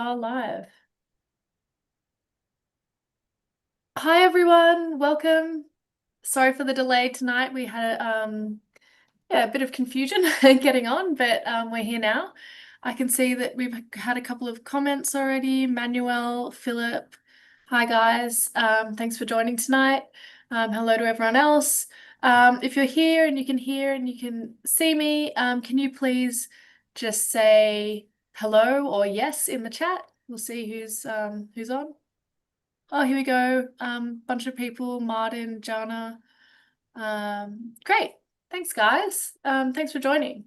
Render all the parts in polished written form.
are live. Hi everyone, welcome. Sorry for the delay tonight. We had a bit of confusion getting on, but we're here now. I can see that we've had a couple of comments already. Manuel, Philip, hi guys. Thanks for joining tonight. Hello to everyone else. If you're here and you can hear and you can see me, can you please just say hello or yes in the chat? We'll see who's on. Oh, here we go. Bunch of people, Martin, Jana. Great. Thanks, guys. Thanks for joining.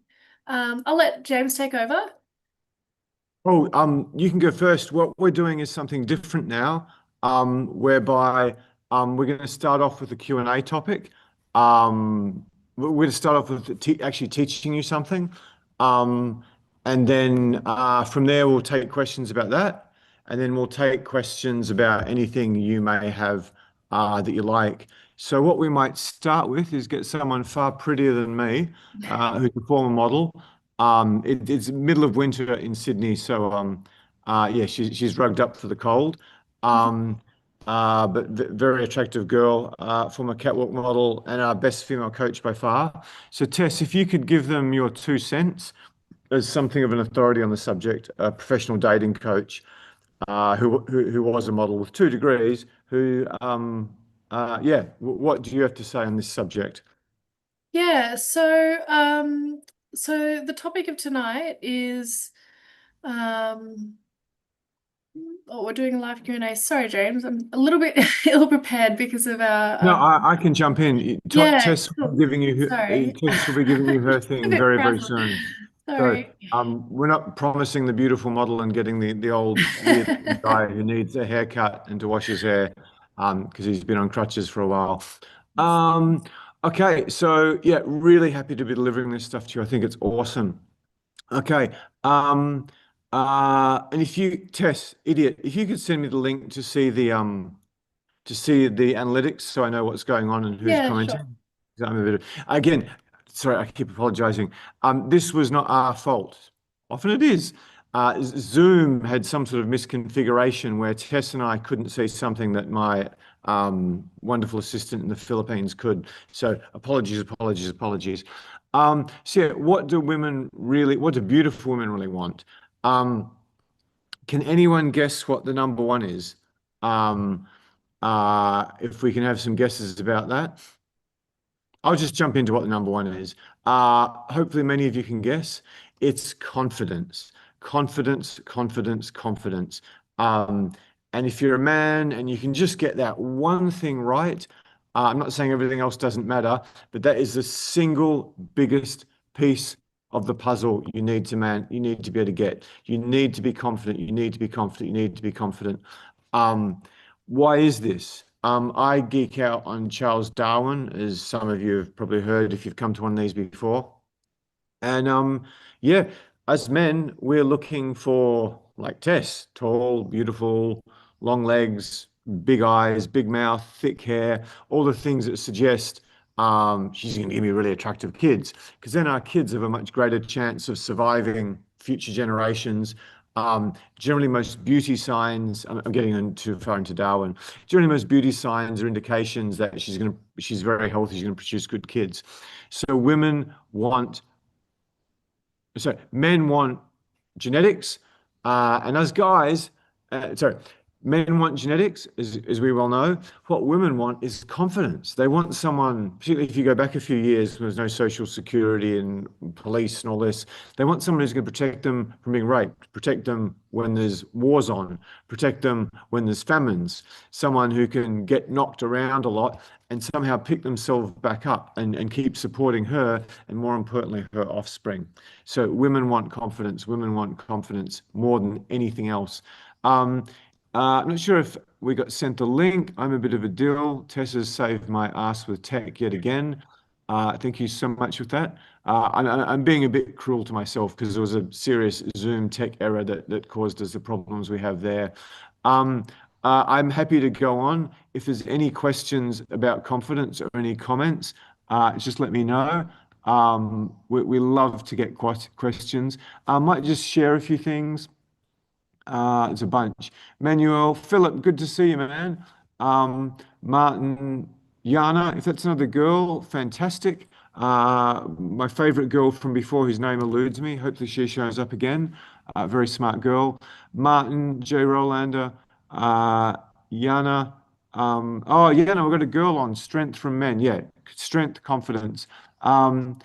I'll let James take over. Oh, you can go first. What we're doing is something different now, whereby we're going to start off with a Q&A topic. We're going to start off with actually teaching you something, um, and then from there we'll take questions about that, and then we'll take questions about anything you may have that you like. So what we might start with is get someone far prettier than me, who's a former model. It's middle of winter in Sydney, so yeah, she's rugged up for the cold. Um, but very attractive girl, former catwalk model, and our best female coach by far. So Tess, if you could give them your 2 cents as something of an authority on the subject, a professional dating coach, who was a model with 2 degrees, yeah, what do you have to say on this subject? Yeah, so the topic of tonight is um oh, we're doing a live Q&A. Sorry, James. I'm a little bit ill prepared because of No, our I can jump in. yeah, Tess will cool. be giving Sorry. Tess will be giving you her A thing bit very, very frazzled. soon. So Sorry. we're not promising the beautiful model and getting the old weird guy who needs a haircut and to wash his hair because he's been on crutches for a while. Um, okay, so yeah, really happy to be delivering this stuff to you. I think it's awesome. Okay. Um, and if you, Tess, idiot, if you could send me the link to see the analytics so I know what's going on and who's Yeah, sure. commenting. 'Cause I'm a bit of, again, sorry, I keep apologizing. This was not our fault. Often it is. Zoom had some sort of misconfiguration where Tess and I couldn't see something that my wonderful assistant in the Philippines could. So apologies, apologies, apologies. So yeah, what do beautiful women really want? Um, can anyone guess what the number one is? Um, if we can have some guesses about that. I'll just jump into what the number one is. Hopefully, many of you can guess. It's confidence. Confidence, confidence, confidence. Um, and if you're a man and you can just get that one thing right, I'm not saying everything else doesn't matter, but that is the single biggest piece of the puzzle you need to be able to get. You need to be confident. You need to be confident. You need to be confident. Um, why is this? I geek out on Charles Darwin, as some of you have probably heard if you've come to one of these before. And yeah, as men, we're looking for like Tess, tall, beautiful, long legs, big eyes, big mouth, thick hair, all the things that suggest she's going to give me really attractive kids. Because then our kids have a much greater chance of surviving future generations. Generally, most beauty signs, I'm getting too far into Darwin. Generally, most beauty signs are indications that she's very healthy, she's going to produce good kids. So women want so men want genetics, and as guys, sorry, men want genetics, as we well know. What women want is confidence. They want someone, particularly if you go back a few years, when there's no social security and police and all this. They want someone who's going to protect them from being raped, protect them when there's wars on, protect them when there's famines. Someone who can get knocked around a lot and somehow pick themselves back up and keep supporting her and more importantly her offspring. So women want confidence more than anything else. um, I'm not sure if we got sent the link. I'm a bit of a dill. Tessa's saved my ass with tech yet again. Thank you so much with that. I'm being a bit cruel to myself because there was a serious Zoom tech error that caused us the problems we have there. Um, I'm happy to go on. If there's any questions about confidence or any comments, just let me know. We love to get questions. I might just share a few things. It's a bunch. Manuel, Philip, good to see you, man. Martin, Yana, if that's another girl, fantastic. My favorite girl from before, whose name eludes me. Hopefully she shows up again. Very smart girl. Martin, J. Rolander, uh, Yana. Oh, Yana, we've got a girl on Strength from Men. Yeah, strength, confidence. Um,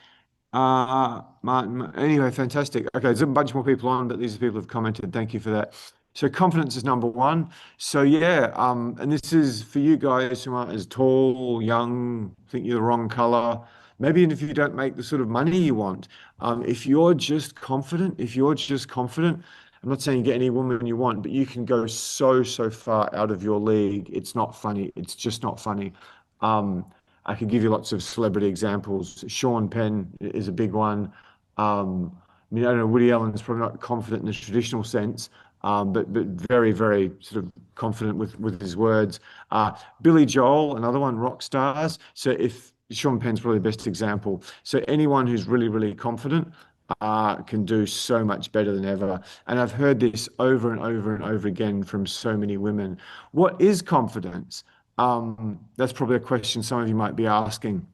Martin, anyway, fantastic. Okay, there's a bunch more people on, but these are people who've commented. Thank you for that. So confidence is number one. So yeah, and this is for you guys who aren't as tall, young, think you're the wrong color. Maybe even if you don't make the sort of money you want, if you're just confident, I'm not saying you get any woman you want, but you can go so far out of your league. It's not funny. It's just not funny. Um, I could give you lots of celebrity examples. Sean Penn is a big one. I mean, I don't know, Woody Allen's probably not confident in the traditional sense, but very sort of confident with his words. Billy Joel, another one, rock stars. So if Sean Penn's probably the best example. So anyone who's really confident can do so much better than ever. And I've heard this over and over and over again from so many women. What is confidence? That's probably a question some of you might be asking.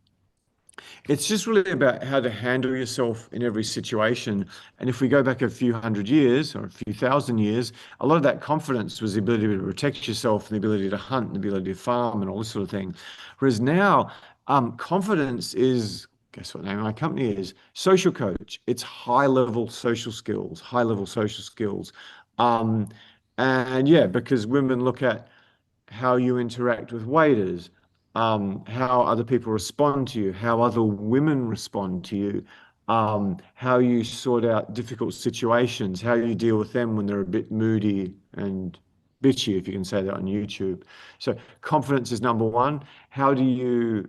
It's just really about how to handle yourself in every situation. And if we go back a few hundred years or a few thousand years, a lot of that confidence was the ability to protect yourself and the ability to hunt and the ability to farm and all this sort of thing. Whereas now, confidence is, guess what the name of my company is? Social coach. It's high level social skills, high level social skills. Um, and yeah, because women look at how you interact with waiters, how other people respond to you, how other women respond to you, how you sort out difficult situations, how you deal with them when they're a bit moody and bitchy, if you can say that on YouTube. So confidence is number one. How do you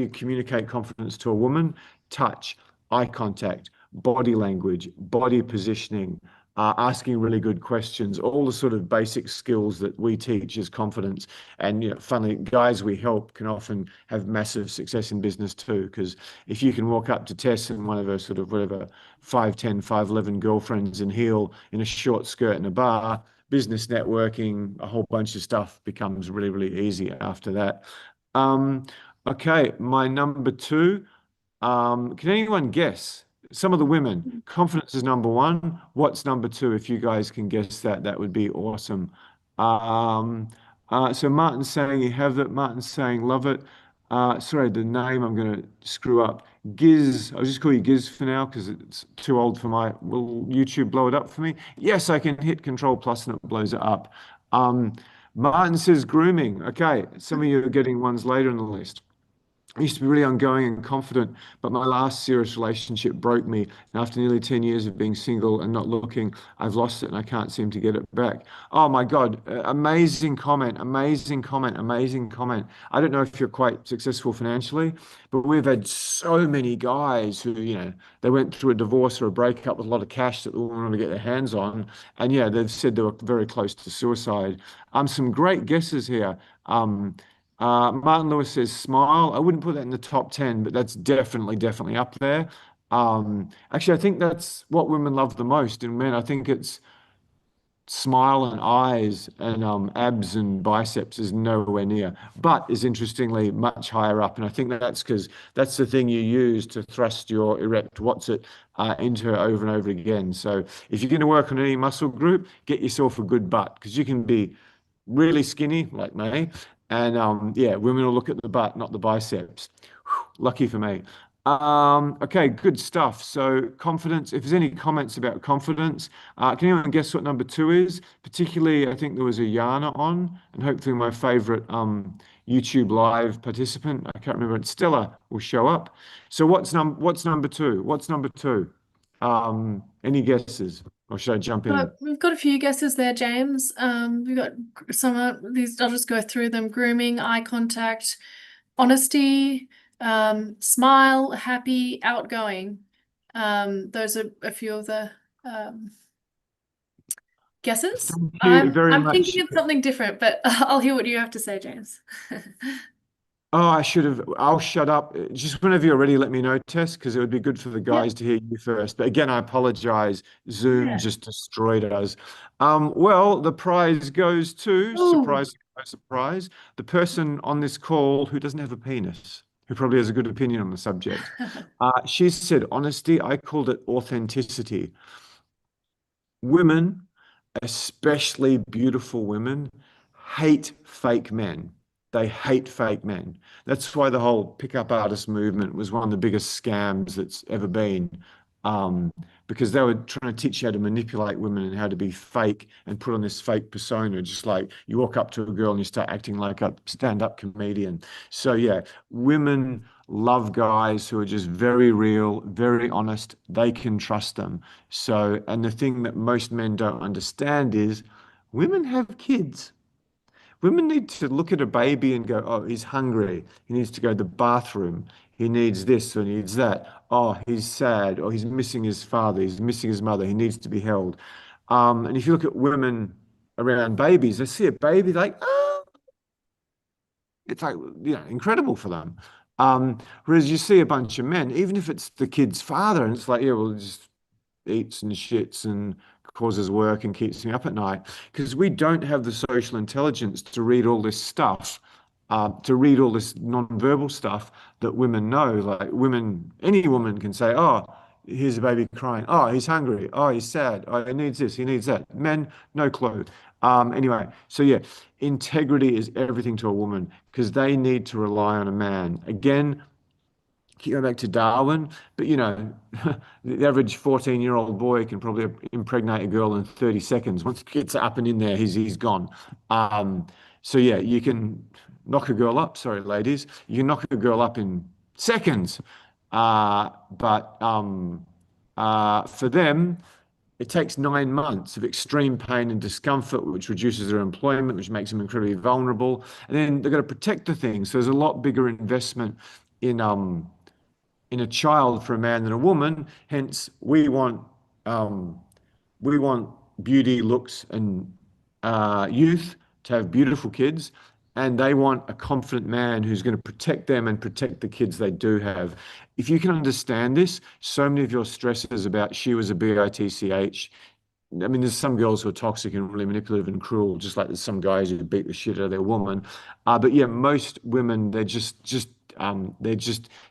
communicate confidence to a woman? Touch, eye contact, body language, body positioning, asking really good questions, all the sort of basic skills that we teach as confidence. And, funnily, guys we help can often have massive success in business too. Because if you can walk up to Tess and one of her sort of whatever 5'10", 5'11" girlfriends and heel in a short skirt in a bar, business networking, a whole bunch of stuff becomes really easy after that. Um, okay, my number two. Can anyone guess? Some of the women, confidence is number one. What's number two? If you guys can guess that, that would be awesome. Um, so Martin's saying you have it. Martin's saying love it. Sorry, the name I'm going to screw up. Giz, I'll just call you Giz for now because it's too old for my. Will YouTube blow it up for me? Yes, I can hit Control Plus and it blows it up. Um, Martin says grooming. Okay, some of you are getting ones later in the list. I used to be really ongoing and confident, but my last serious relationship broke me. And after nearly 10 years of being single and not looking, I've lost it and I can't seem to get it back. Oh my God, amazing comment, amazing comment, amazing comment. I don't know if you're quite successful financially, but we've had so many guys who, they went through a divorce or a breakup with a lot of cash that they wanted to get their hands on. And yeah, they've said they were very close to suicide. Some great guesses here. Martin Lewis says smile. I wouldn't put that in the top 10, but that's definitely up there. Actually, I think that's what women love the most in men. I think it's smile and eyes and abs and biceps is nowhere near, but is interestingly much higher up. And I think that's because that's the thing you use to thrust your erect what's it into over and over again. So if you're going to work on any muscle group, get yourself a good butt because you can be really skinny like me. And yeah, women will look at the butt, not the biceps. Whew, lucky for me. Okay, good stuff. So confidence, if there's any comments about confidence, can anyone guess what number two is? Particularly, I think there was a Yana on, and hopefully my favorite YouTube live participant, I can't remember, it's Stella will show up. So what's number two? What's number two? Any guesses? Or should I jump in? We've got a few guesses there, James. We've got some of these, I'll just go through them. Grooming, eye contact, honesty, smile, happy, outgoing. Those are a few of the um, guesses. Thank you I'm very I'm much. thinking of something different, but I'll hear what you have to say, James. Oh, I should have. I'll shut up. Just whenever you're ready, let me know, Tess, because it would be good for the Yeah. guys to hear you first. But again, I apologize. Zoom Yeah. just destroyed us. Well, the prize goes to, Oh. surprise, surprise, surprise, the person on this call who doesn't have a penis, who probably has a good opinion on the subject. She said honesty. I called it authenticity. Women, especially beautiful women, hate fake men. They hate fake men. That's why the whole pickup artist movement was one of the biggest scams that's ever been. Um, because they were trying to teach you how to manipulate women and how to be fake and put on this fake persona, just like you walk up to a girl and you start acting like a stand-up comedian. So yeah, women love guys who are just very real, very honest. They can trust them. So, and the thing that most men don't understand is women have kids. Women need to look at a baby and go, oh, he's hungry. He needs to go to the bathroom. He needs this or needs that. Oh, he's sad or he's missing his father. He's missing his mother. He needs to be held. And if you look at women around babies, they see a baby like, oh, it's like, incredible for them. Whereas you see a bunch of men, even if it's the kid's father, and it's like, yeah, well, just eats and shits and causes work and keeps me up at night because we don't have the social intelligence to read all this stuff, to read all this non-verbal stuff that women know. Like women, any woman can say, "Oh, here's a baby crying. Oh, he's hungry. Oh, he's sad. Oh, he needs this. He needs that." Men, no clue. Anyway, so yeah, integrity is everything to a woman because they need to rely on a man. Again, keep going back to Darwin, but the average 14-year-old boy can probably impregnate a girl in 30 seconds. Once it gets up and in there, he's gone. Um, so yeah, you can knock a girl up. Sorry, ladies, you can knock a girl up in seconds. But for them, it takes 9 months of extreme pain and discomfort, which reduces their employment, which makes them incredibly vulnerable. And then they've got to protect the thing. So there's a lot bigger investment in in a child for a man than a woman. Hence, we want beauty, looks, and youth to have beautiful kids, and they want a confident man who's going to protect them and protect the kids they do have. If you can understand this, so many of your stresses about she was a bitch. I mean, there's some girls who are toxic and really manipulative and cruel, just like there's some guys who beat the shit out of their woman. But yeah, most women, they're just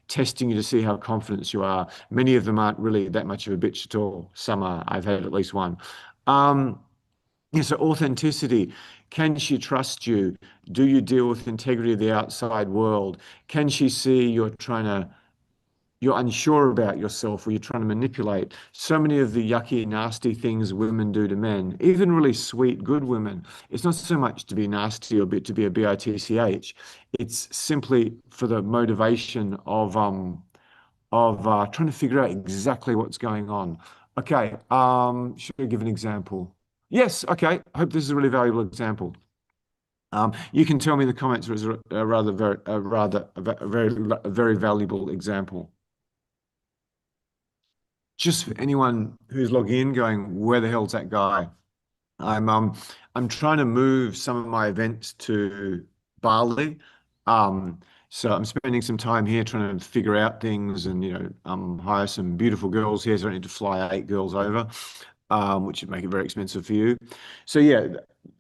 testing you to see how confident you are. Many of them aren't really that much of a bitch at all. Some are. I've had at least one. Um, yeah, so authenticity. Can she trust you? Do you deal with integrity of the outside world? Can she see you're unsure about yourself or you're trying to manipulate? So many of the yucky, nasty things women do to men, even really sweet, good women, it's not so much to be nasty or to be a bitch. It's simply for the motivation of trying to figure out exactly what's going on. Okay, should I give an example? Yes, okay. I hope this is a really valuable example. You can tell me in the comments if it's a very valuable example. Just for anyone who's logging in going, where the hell's that guy? I'm um I'm trying to move some of my events to Bali. Um, so I'm spending some time here trying to figure out things and hire some beautiful girls here so I don't need to fly 8 girls over, which would make it very expensive for you. So yeah,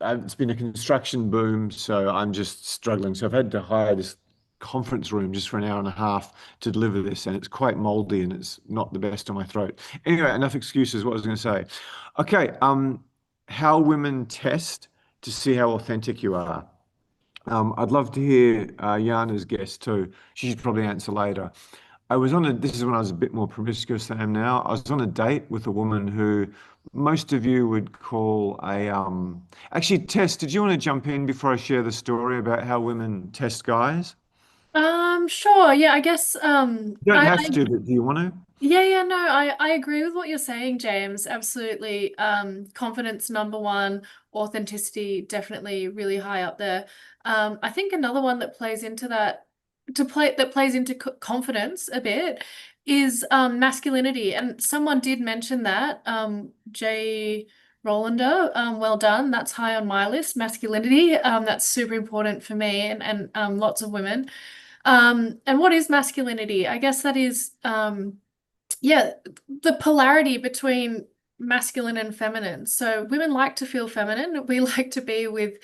it's been a construction boom, so I'm just struggling. So I've had to hire this conference room just for an hour and a half to deliver this, and it's quite moldy and it's not the best on my throat. Anyway, enough excuses. What was I going to say? Okay, how women test to see how authentic you are. I'd love to hear Yana's guess too. She should probably answer later. This is when I was a bit more promiscuous than I am now. I was on a date with a woman who most of you would call actually, Tess, did you want to jump in before I share the story about how women test guys? Sure. Yeah, I guess You don't have to, but do you want to? yeah, no, I agree with what you're saying, James. Absolutely. Confidence number one, authenticity definitely really high up there. I think another one that plays into that plays into confidence a bit is masculinity. And someone did mention that. Jay Rolander, well done. That's high on my list. Masculinity. That's super important for me and lots of women. And what is masculinity? I guess that is yeah, the polarity between masculine and feminine. So women like to feel feminine. We like to be with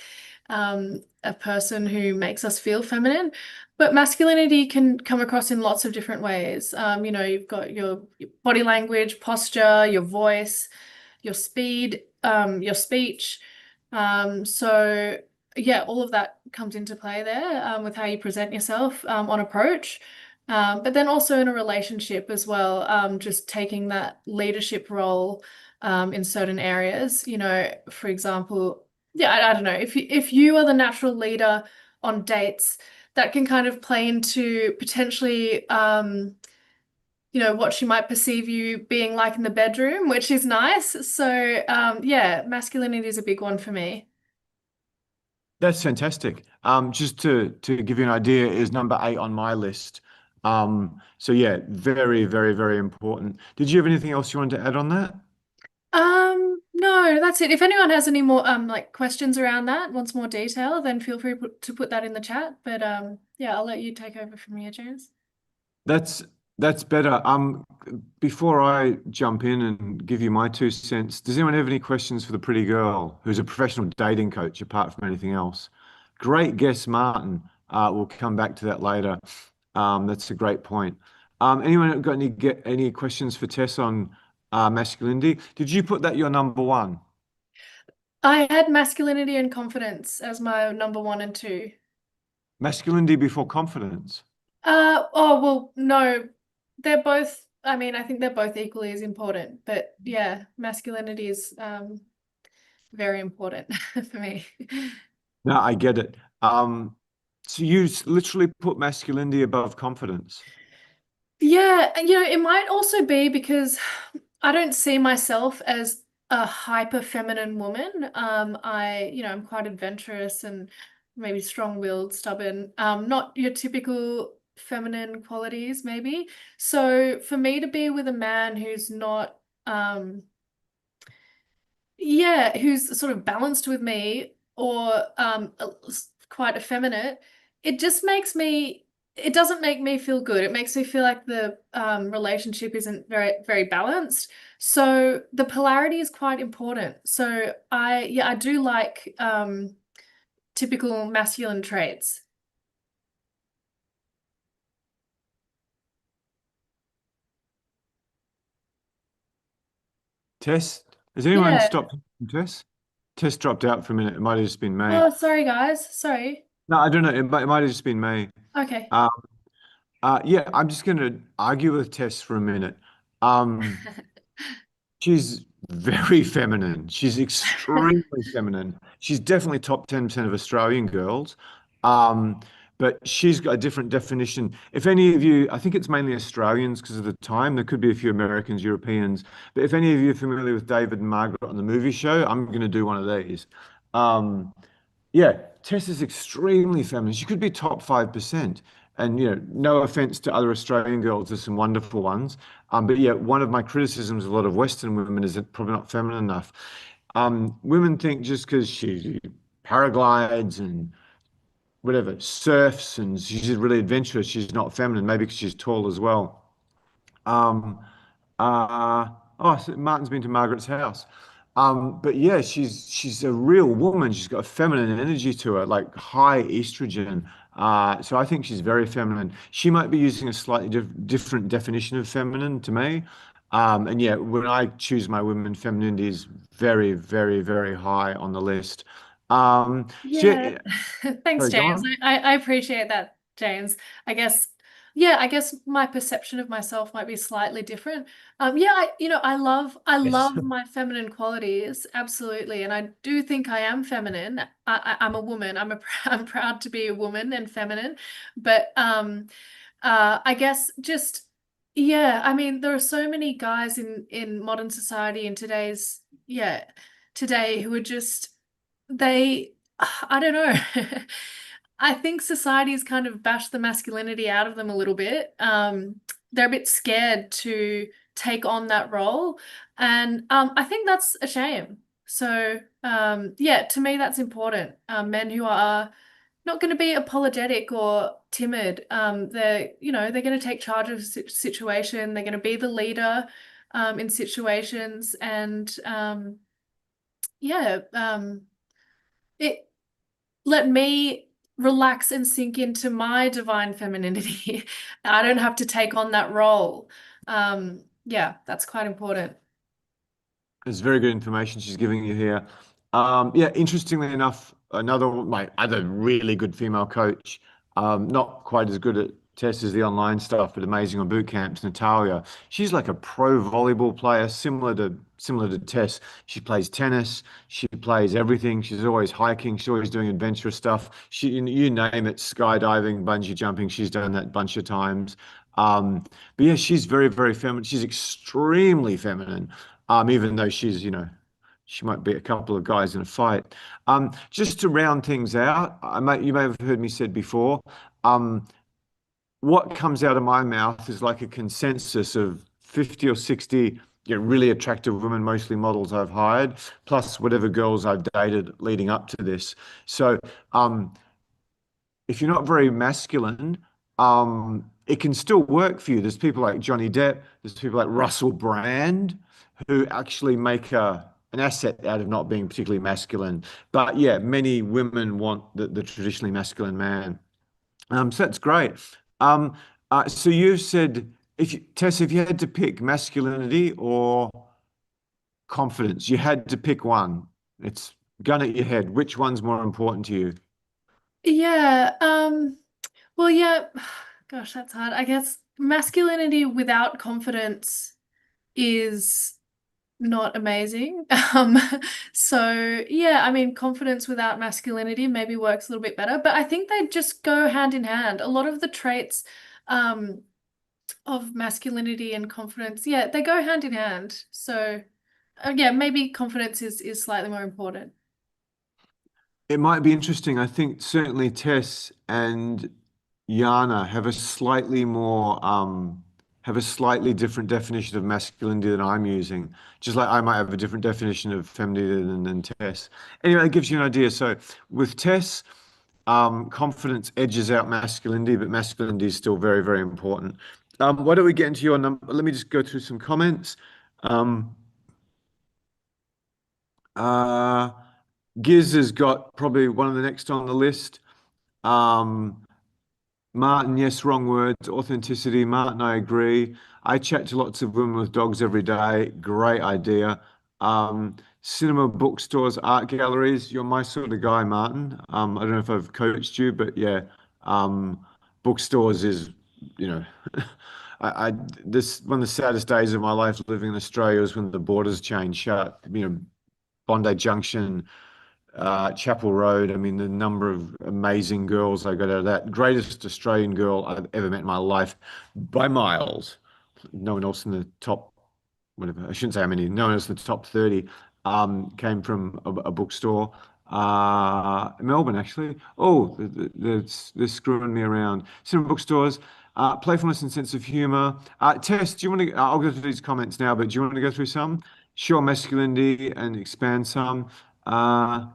a person who makes us feel feminine. But masculinity can come across in lots of different ways. You've got your body language, posture, your voice, your speed, your speech. So yeah, all of that comes into play there with how you present yourself on approach. But then also in a relationship as well, just taking that leadership role in certain areas. For example, yeah, I don't know, if you are the natural leader on dates, that can kind of play into potentially what she might perceive you being like in the bedroom, which is nice. So yeah, masculinity is a big one for me. That's fantastic. Just to give you an idea, is number 8 on my list. So yeah, very, very, very important. Did you have anything else you wanted to add on that? No, that's it. If anyone has any more like questions around that, wants more detail, then feel free to put that in the chat. But yeah, I'll let you take over from here, James. That's that's better. Before I jump in and give you my 2 cents, does anyone have any questions for the pretty girl who's a professional dating coach apart from anything else? Great guess, Martin. We'll come back to that later. That's a great point. Anyone got any questions for Tess on masculinity? Did you put that your number one? I had masculinity and confidence as my number one and two. Masculinity before confidence. Oh, well, no, they're both, I mean, I think they're both equally as important, but yeah, masculinity is very important for me. No, I get it. So you literally put masculinity above confidence. Yeah, and it might also be because I don't see myself as a hyper feminine woman. I'm quite adventurous and maybe strong-willed, stubborn. Not your typical feminine qualities, maybe. So for me to be with a man who's not, yeah, who's sort of balanced with me or quite effeminate, it just makes me, it doesn't make me feel good. It makes me feel like the relationship isn't very, very balanced. So the polarity is quite important. So yeah, I do like typical masculine traits. Tess, has anyone Yeah. stopped Tess? Tess dropped out for a minute. It might have just been me. Oh, sorry, guys. Sorry. No, I don't know. It might have just been me. Okay. Um, yeah, I'm just going to argue with Tess for a minute. Um, She's very feminine. She's extremely feminine. She's definitely top 10% of Australian girls. Um, but she's got a different definition. If any of you, I think it's mainly Australians because of the time, there could be a few Americans, Europeans, but if any of you are familiar with David and Margaret on the movie show, I'm going to do one of these. Um, yeah, Tess is extremely feminine. She could be top 5%. And, no offense to other Australian girls, there's some wonderful ones. But yeah, one of my criticisms of a lot of Western women is that probably not feminine enough. Women think just because she paraglides and whatever, surfs and she's really adventurous, she's not feminine, maybe because she's tall as well. Um, so Martin's been to Margaret's house. But yeah, she's a real woman. She's got a feminine energy to her, like high estrogen. So I think she's very feminine. She might be using a slightly different definition of feminine to me. And yeah, when I choose my women, femininity is very, very, very high on the list. So Yeah, yeah, thanks, sorry, go James. on. I appreciate that, James. I guess, yeah, I guess my perception of myself might be slightly different. Yeah, I love Yes. my feminine qualities, absolutely, and I do think I am feminine. I'm a woman. I'm proud to be a woman and feminine, but I guess just yeah. I mean, there are so many guys in modern society in today who are just they, I don't know. I think society's kind of bashed the masculinity out of them a little bit. They're a bit scared to take on that role, and I think that's a shame. So, yeah, to me, that's important. Men who are not going to be apologetic or timid. They're going to take charge of the situation. They're going to be the leader in situations, and yeah, it let me relax and sink into my divine femininity. I don't have to take on that role. Yeah, that's quite important. It's very good information she's giving you here. Yeah, interestingly enough, my other really good female coach, not quite as good at Tess as the online stuff, but amazing on boot camps, Natalia. She's like a pro volleyball player, similar to Tess. She plays tennis, she plays everything. She's always hiking, she's always doing adventurous stuff. You name it, skydiving, bungee jumping, she's done that a bunch of times. But yeah, she's very, very feminine. She's extremely feminine. Even though she might beat a couple of guys in a fight. Just to round things out, you may have heard me said before, um, what comes out of my mouth is like a consensus of 50 or 60 really attractive women, mostly models I've hired, plus whatever girls I've dated leading up to this. So, um, if you're not very masculine, it can still work for you. There's people like Johnny Depp, there's people like Russell Brand who actually make an asset out of not being particularly masculine. But yeah, many women want the traditionally masculine man. So that's great. Um, so you've said, Tess, if you had to pick masculinity or confidence, you had to pick one. It's gun at your head. Which one's more important to you? Yeah, well, yeah, gosh, that's hard. I guess masculinity without confidence is not amazing. So yeah, I mean, confidence without masculinity maybe works a little bit better, but I think they just go hand in hand. A lot of the traits um, of masculinity and confidence, yeah, they go hand in hand. So yeah, maybe confidence is slightly more important. It might be interesting. I think certainly Tess and Yana have a slightly different definition of masculinity than I'm using. Just like I might have a different definition of femininity than Tess. Anyway, it gives you an idea. So with Tess, confidence edges out masculinity, but masculinity is still very, very important. Why don't we get into your number? Let me just go through some comments. Um, uh, Giz has got probably one of the next on the list. Um, Martin, yes, wrong words. Authenticity. Martin, I agree. I chat to lots of women with dogs every day. Great idea. Cinema, bookstores, art galleries. You're my sort of guy, Martin. I don't know if I've coached you, but yeah, bookstores is, you know, this one of the saddest days of my life living in Australia was when the borders changed shut. Bondi Junction, Chapel Road. I mean, the number of amazing girls I got out of that. Greatest Australian girl I've ever met in my life by miles. No one else in the top, whatever, I shouldn't say how many, no one else in the top 30 came from a bookstore. Melbourne, actually. Oh, they're screwing me around. Cinema bookstores, playfulness and sense of humor. Tess, do you want to? I'll go through these comments now, but do you want to go through some? Sure, masculinity and expand some. Uh,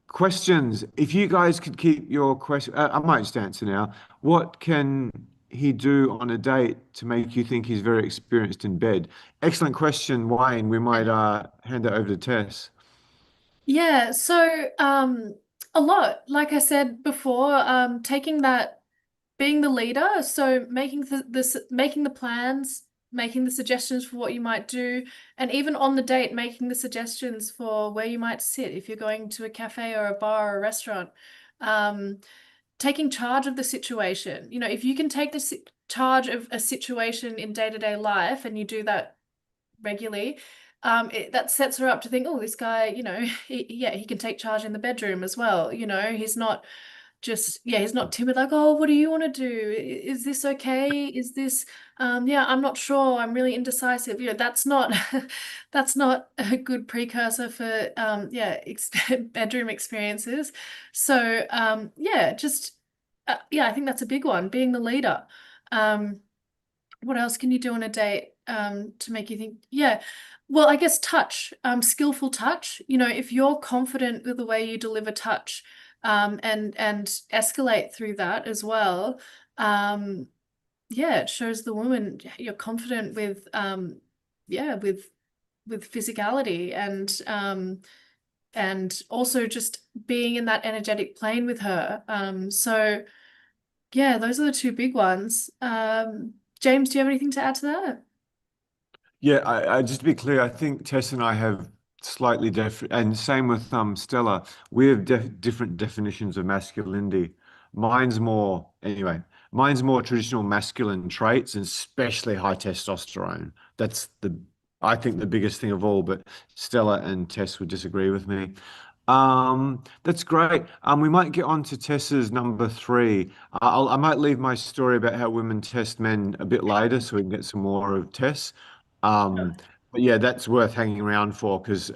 Questions. If you guys could keep your question, I might just answer now. What can he do on a date to make you think he's very experienced in bed? Excellent question, Wayne. We might hand that over to Tess. Yeah, so a lot, like I said before, taking that being the leader, so making making the plans, making the suggestions for what you might do, and even on the date, making the suggestions for where you might sit if you're going to a cafe or a bar or a restaurant. Um, Taking charge of the situation. You know, if you can take the charge of a situation in day-to-day life and you do that regularly, that sets her up to think, oh, this guy, yeah, he can take charge in the bedroom as well. He's not just, yeah, he's not timid, like, oh, what do you want to do? Is this okay? Is this, yeah, I'm not sure. I'm really indecisive. That's not, that's not a good precursor for, yeah, ex bedroom experiences. So, yeah, just, yeah, I think that's a big one, being the leader. Um, what else can you do on a date to make you think, yeah, well, I guess touch, skillful touch. If you're confident with the way you deliver touch, and escalate through that as well. Um, yeah, it shows the woman you're confident with yeah, with physicality and also just being in that energetic plane with her. So yeah, those are the two big ones. James, do you have anything to add to that? Yeah, just to be clear, I think Tess and I have slightly different, and same with Stella. We have different definitions of masculinity. Mine's more, anyway, mine's more traditional masculine traits, and especially high testosterone. That's I think, the biggest thing of all. But Stella and Tess would disagree with me. That's great. We might get on to Tess's number three. I might leave my story about how women test men a bit later, so we can get some more of Tess. Um, but yeah, that's worth hanging around for because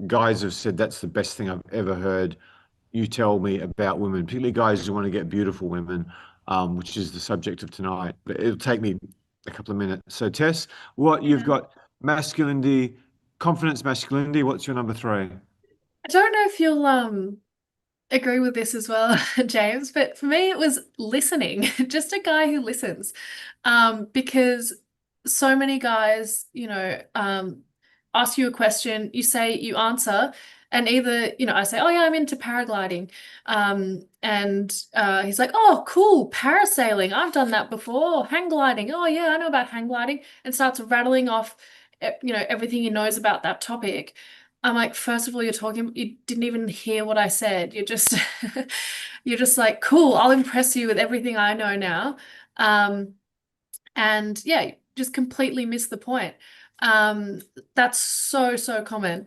guys have said that's the best thing I've ever heard you tell me about women, particularly guys who want to get beautiful women, which is the subject of tonight. But it'll take me a couple of minutes. So, Tess, what you've Yeah. got masculinity, confidence, masculinity. What's your number three? I don't know if you'll agree with this as well, James, but for me it was listening, just a guy who listens. Because so many guys, ask you a question, you say you answer, and either, I say, oh yeah, I'm into paragliding. And he's like, oh, cool, parasailing. I've done that before. Hang gliding. Oh yeah, I know about hang gliding, and starts rattling off, everything he knows about that topic. I'm like, first of all, you didn't even hear what I said. You're just, you're just like, cool, I'll impress you with everything I know now. Um, and yeah, just completely miss the point. Um, that's so, so common.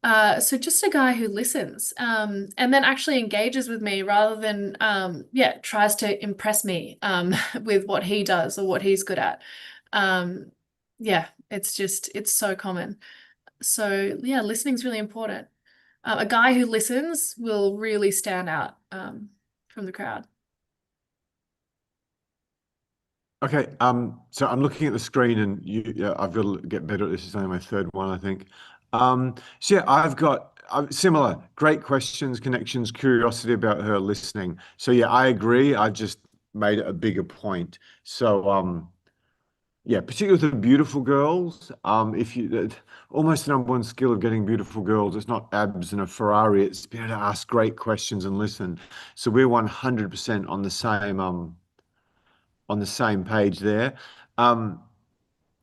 So just a guy who listens, and then actually engages with me rather than, yeah, tries to impress me, with what he does or what he's good at. Um, yeah, it's so common. So yeah, listening is really important. A guy who listens will really stand out, from the crowd. Okay, so I'm looking at the screen, and yeah, I've got to get better at this. It's only my third one, I think. So yeah, I've got similar great questions, connections, curiosity about her listening. So yeah, I agree. I've just made it a bigger point. So yeah, particularly with the beautiful girls, if you almost the number one skill of getting beautiful girls, it's not abs and a Ferrari. It's being able to ask great questions and listen. So we're 100% on the same page there. Um,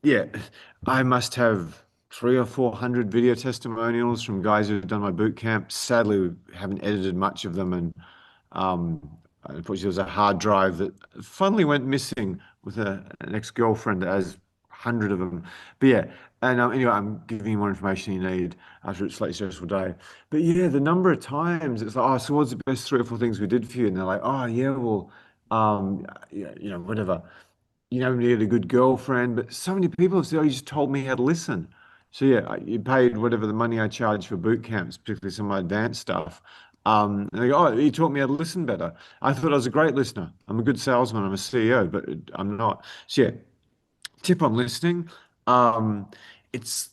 yeah, I must have three or four hundred video testimonials from guys who've done my boot camp. Sadly, we haven't edited much of them, and um, unfortunately, there was a hard drive that finally went missing with an ex-girlfriend that has 100 of them. But yeah, and anyway, I'm giving you more information you need after a slightly stressful day. But yeah, the number of times it's like, oh, so what's the best three or four things we did for you? And they're like, oh yeah, well, yeah, whatever, you know, you had a good girlfriend, but so many people have said, "Oh, you just told me how to listen." So yeah, you paid whatever the money I charge for boot camps, particularly some of my advanced stuff. And they go, "Oh, you taught me how to listen better." I thought I was a great listener. I'm a good salesman. I'm a CEO, but I'm not. So yeah, tip on listening. Um, it's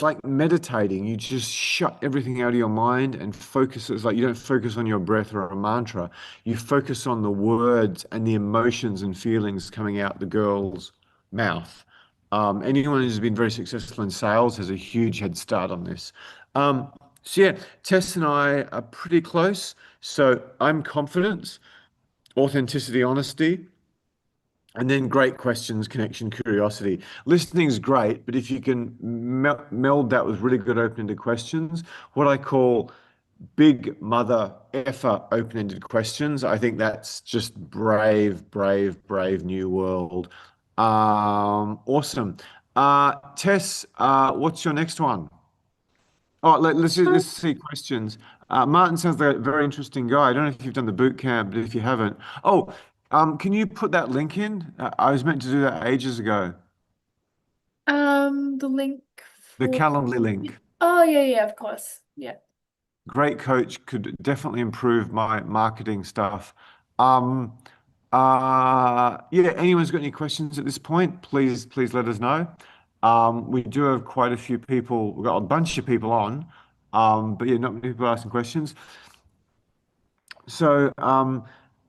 like meditating. You just shut everything out of your mind and focus. It's like you don't focus on your breath or a mantra. You focus on the words and the emotions and feelings coming out the girl's mouth. Anyone who's been very successful in sales has a huge head start on this. So yeah, Tess and I are pretty close. So I'm confident, authenticity, honesty. And then great questions, connection, curiosity. Listening's great, but if you can meld that with really good open-ended questions, what I call big mother effer open-ended questions, I think that's just brave, brave, brave new world. Awesome. Tess, what's your next one? Oh, let's see questions. Martin sounds like a very interesting guy. I don't know if you've done the boot camp, but if you haven't, oh, can you put that link in? I was meant to do that ages ago. The link The for, Calendly link. oh yeah, yeah, of course. Yeah. Great coach, could definitely improve my marketing stuff. Um, yeah, anyone's got any questions at this point, please let us know. We do have quite a few people, we've got a bunch of people on, but yeah, not many people asking questions.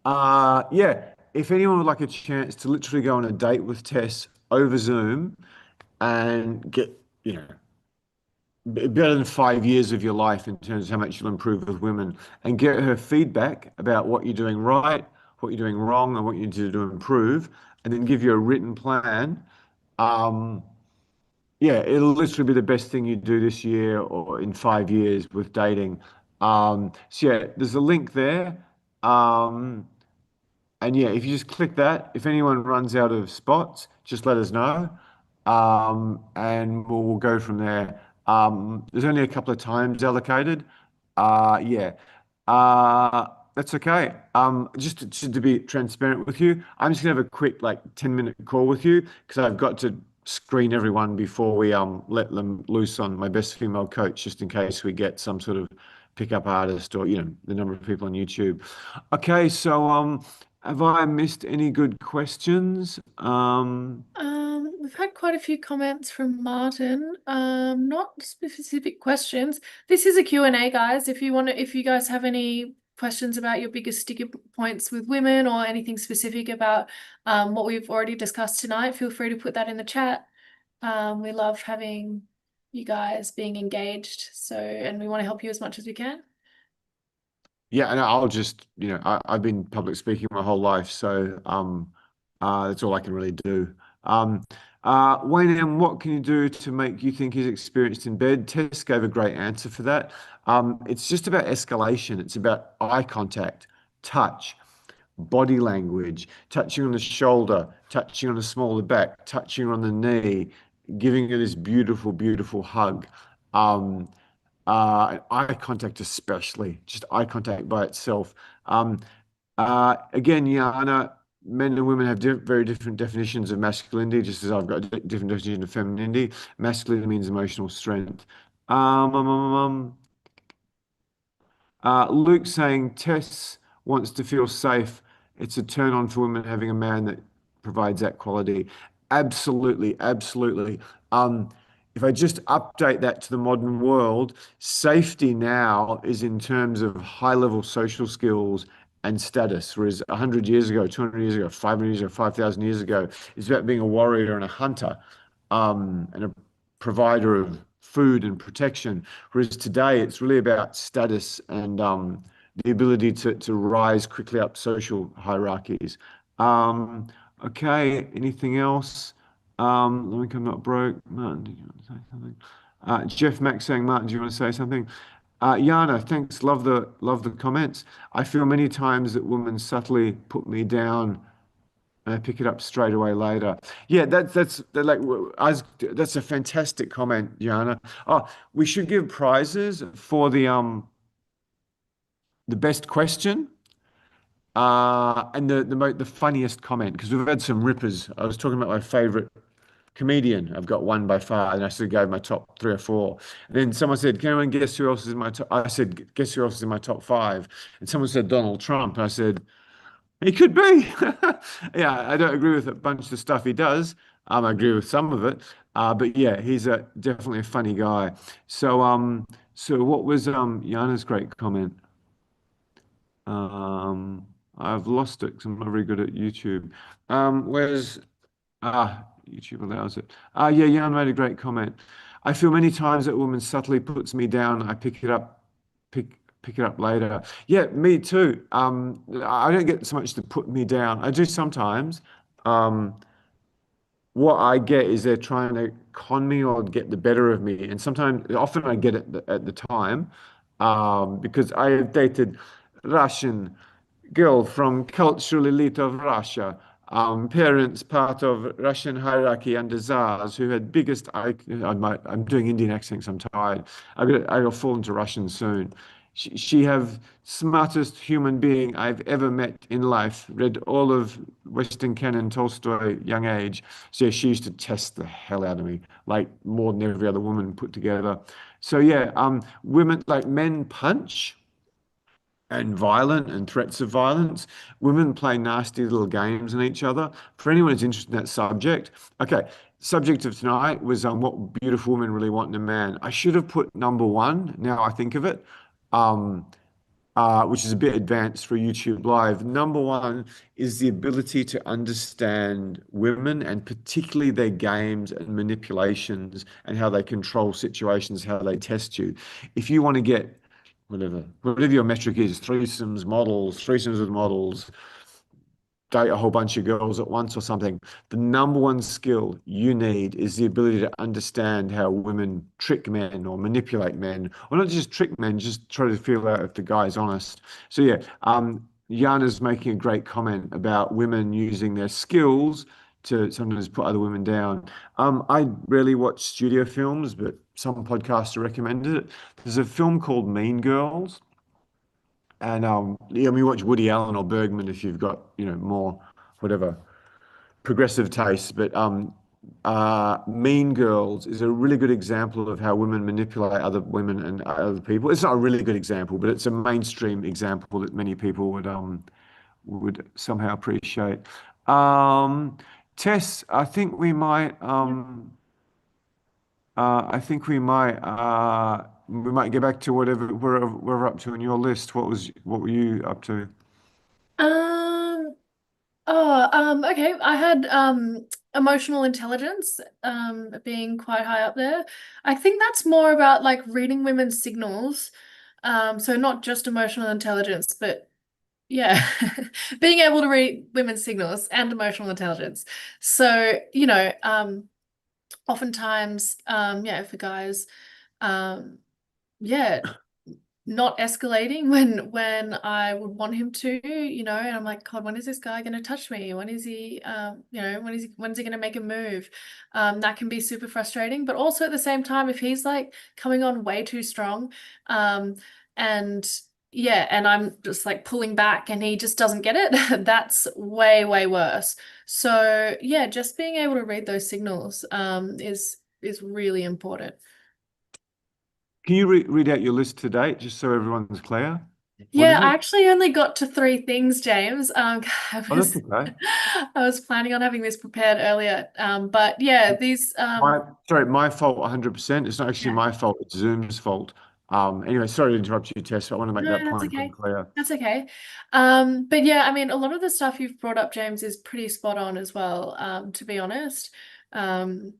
Yeah, if anyone would like a chance to literally go on a date with Tess over Zoom and get, you know, better than 5 years of your life in terms of how much you'll improve with women and get her feedback about what you're doing right, what you're doing wrong, and what you need to do to improve, and then give you a written plan. Um, yeah, it'll literally be the best thing you do this year or in 5 years with dating. So yeah, there's a link there. Um, and yeah, if you just click that, if anyone runs out of spots, just let us know. And we'll go from there. There's only a couple of times allocated. Yeah. That's okay. Just to be transparent with you, I'm just gonna have a quick like 10-minute call with you because I've got to screen everyone before we let them loose on my best female coach, just in case we get some sort of pickup artist or the number of people on YouTube. Okay, so have I missed any good questions? We've had quite a few comments from Martin. Not specific questions. This is a Q&A, guys. If you guys have any questions about your biggest sticker points with women or anything specific about what we've already discussed tonight, feel free to put that in the chat. We love having you guys being engaged, and we want to help you as much as we can. Yeah, and I'll just, I've been public speaking my whole life, so that's all I can really do. Um, Wayne M, what can you do to make you think he's experienced in bed? Tess gave a great answer for that. It's just about escalation. It's about eye contact, touch, body language, touching on the shoulder, touching on the smaller back, touching on the knee, giving her this beautiful, beautiful hug. Um, Eye contact, especially, just eye contact by itself. Again, Yana, men and women have very different definitions of masculinity, just as I've got a different definition of femininity. Masculinity means emotional strength. Um, um, um, um, Luke saying Tess wants to feel safe. It's a turn on for women having a man that provides that quality. Absolutely, absolutely. If I just update that to the modern world, safety now is in terms of high level social skills and status, whereas 100 years ago, 200 years ago, 500 years ago, 5,000 years ago, it's about being a warrior and a hunter, and a provider of food and protection. Whereas today, it's really about status and the ability to rise quickly up social hierarchies. Um, okay, anything else? Let me come not broke. Martin, did you want to say something? Jeff Mack saying, Martin, do you want to say something? Yana, thanks. Love the comments. I feel many times that women subtly put me down and I pick it up straight away later. Yeah, that's a fantastic comment, Yana. Oh, we should give prizes for the best question and the funniest comment because we've had some rippers. I was talking about my favorite comedian. I've got one by far, and I sort of gave my top three or four. And then someone said, "Can anyone guess who else is in my top?" I said, "Guess who else is in my top five?" And someone said Donald Trump, and I said, he could be. Yeah, I don't agree with a bunch of the stuff he does. I agree with some of it. But yeah, he's definitely a funny guy. So what was Yana's great comment? I've lost it because I'm not very good at YouTube. Where's YouTube allows it. Yeah, Yana made a great comment. I feel many times that a woman subtly puts me down. I pick it up later. Yeah, me too. I don't get so much to put me down. I do sometimes. Um, what I get is they're trying to con me or get the better of me, and sometimes, often I get it at the time, because I have dated Russian girl from cultural elite of Russia, parents part of Russian hierarchy under Tsars who had biggest. I'm doing Indian accents. I'm tired. I will fall into Russian soon. She have smartest human being I've ever met in life. Read all of Western canon, Tolstoy, young age. So yeah, she used to test the hell out of me, like more than every other woman put together. So yeah, women like men punch and violent and threats of violence. Women play nasty little games on each other. For anyone who's interested in that subject, okay, subject of tonight was what beautiful women really want in a man. I should have put number one, now I think of it. Um, which is a bit advanced for YouTube Live. Number one is the ability to understand women and particularly their games and manipulations and how they control situations, how they test you. If you want to get whatever your metric is, threesomes with models, date a whole bunch of girls at once or something. The number one skill you need is the ability to understand how women trick men or manipulate men, or not just trick men, just try to feel out if the guy's honest. So yeah, Jana's making a great comment about women using their skills to sometimes put other women down. I rarely watch studio films, but some podcasts recommended it. There's a film called Mean Girls. And yeah, we watch Woody Allen or Bergman if you've got, more whatever progressive tastes. But Mean Girls is a really good example of how women manipulate other women and other people. It's not a really good example, but it's a mainstream example that many people would somehow appreciate. Um, Tess, I think we might get back to whatever we're up to in your list. What were you up to? Um, okay. I had emotional intelligence being quite high up there. I think that's more about like reading women's signals. So not just emotional intelligence, but yeah, being able to read women's signals and emotional intelligence. So, oftentimes, yeah, for guys, um, yeah, not escalating when I would want him to, and I'm like, God, when is this guy going to touch me? When is he, when's he going to make a move? That can be super frustrating, but also at the same time, if he's like coming on way too strong, um, and yeah, and I'm just like pulling back and he just doesn't get it, that's way, way worse. So yeah, just being able to read those signals, is really important. Can you read out your list to date, just so everyone's clear? What Yeah, is I it? actually only got to three things, James. I Oh, that's was okay. I was planning on having this prepared earlier. But yeah, these Sorry, my fault 100%. It's not actually yeah. my fault, it's Zoom's fault. Anyway, sorry to interrupt you, Tess. I want to make No, that that's point okay. clear. That's okay. But yeah, I mean, a lot of the stuff you've brought up, James, is pretty spot on as well, to be honest. Um,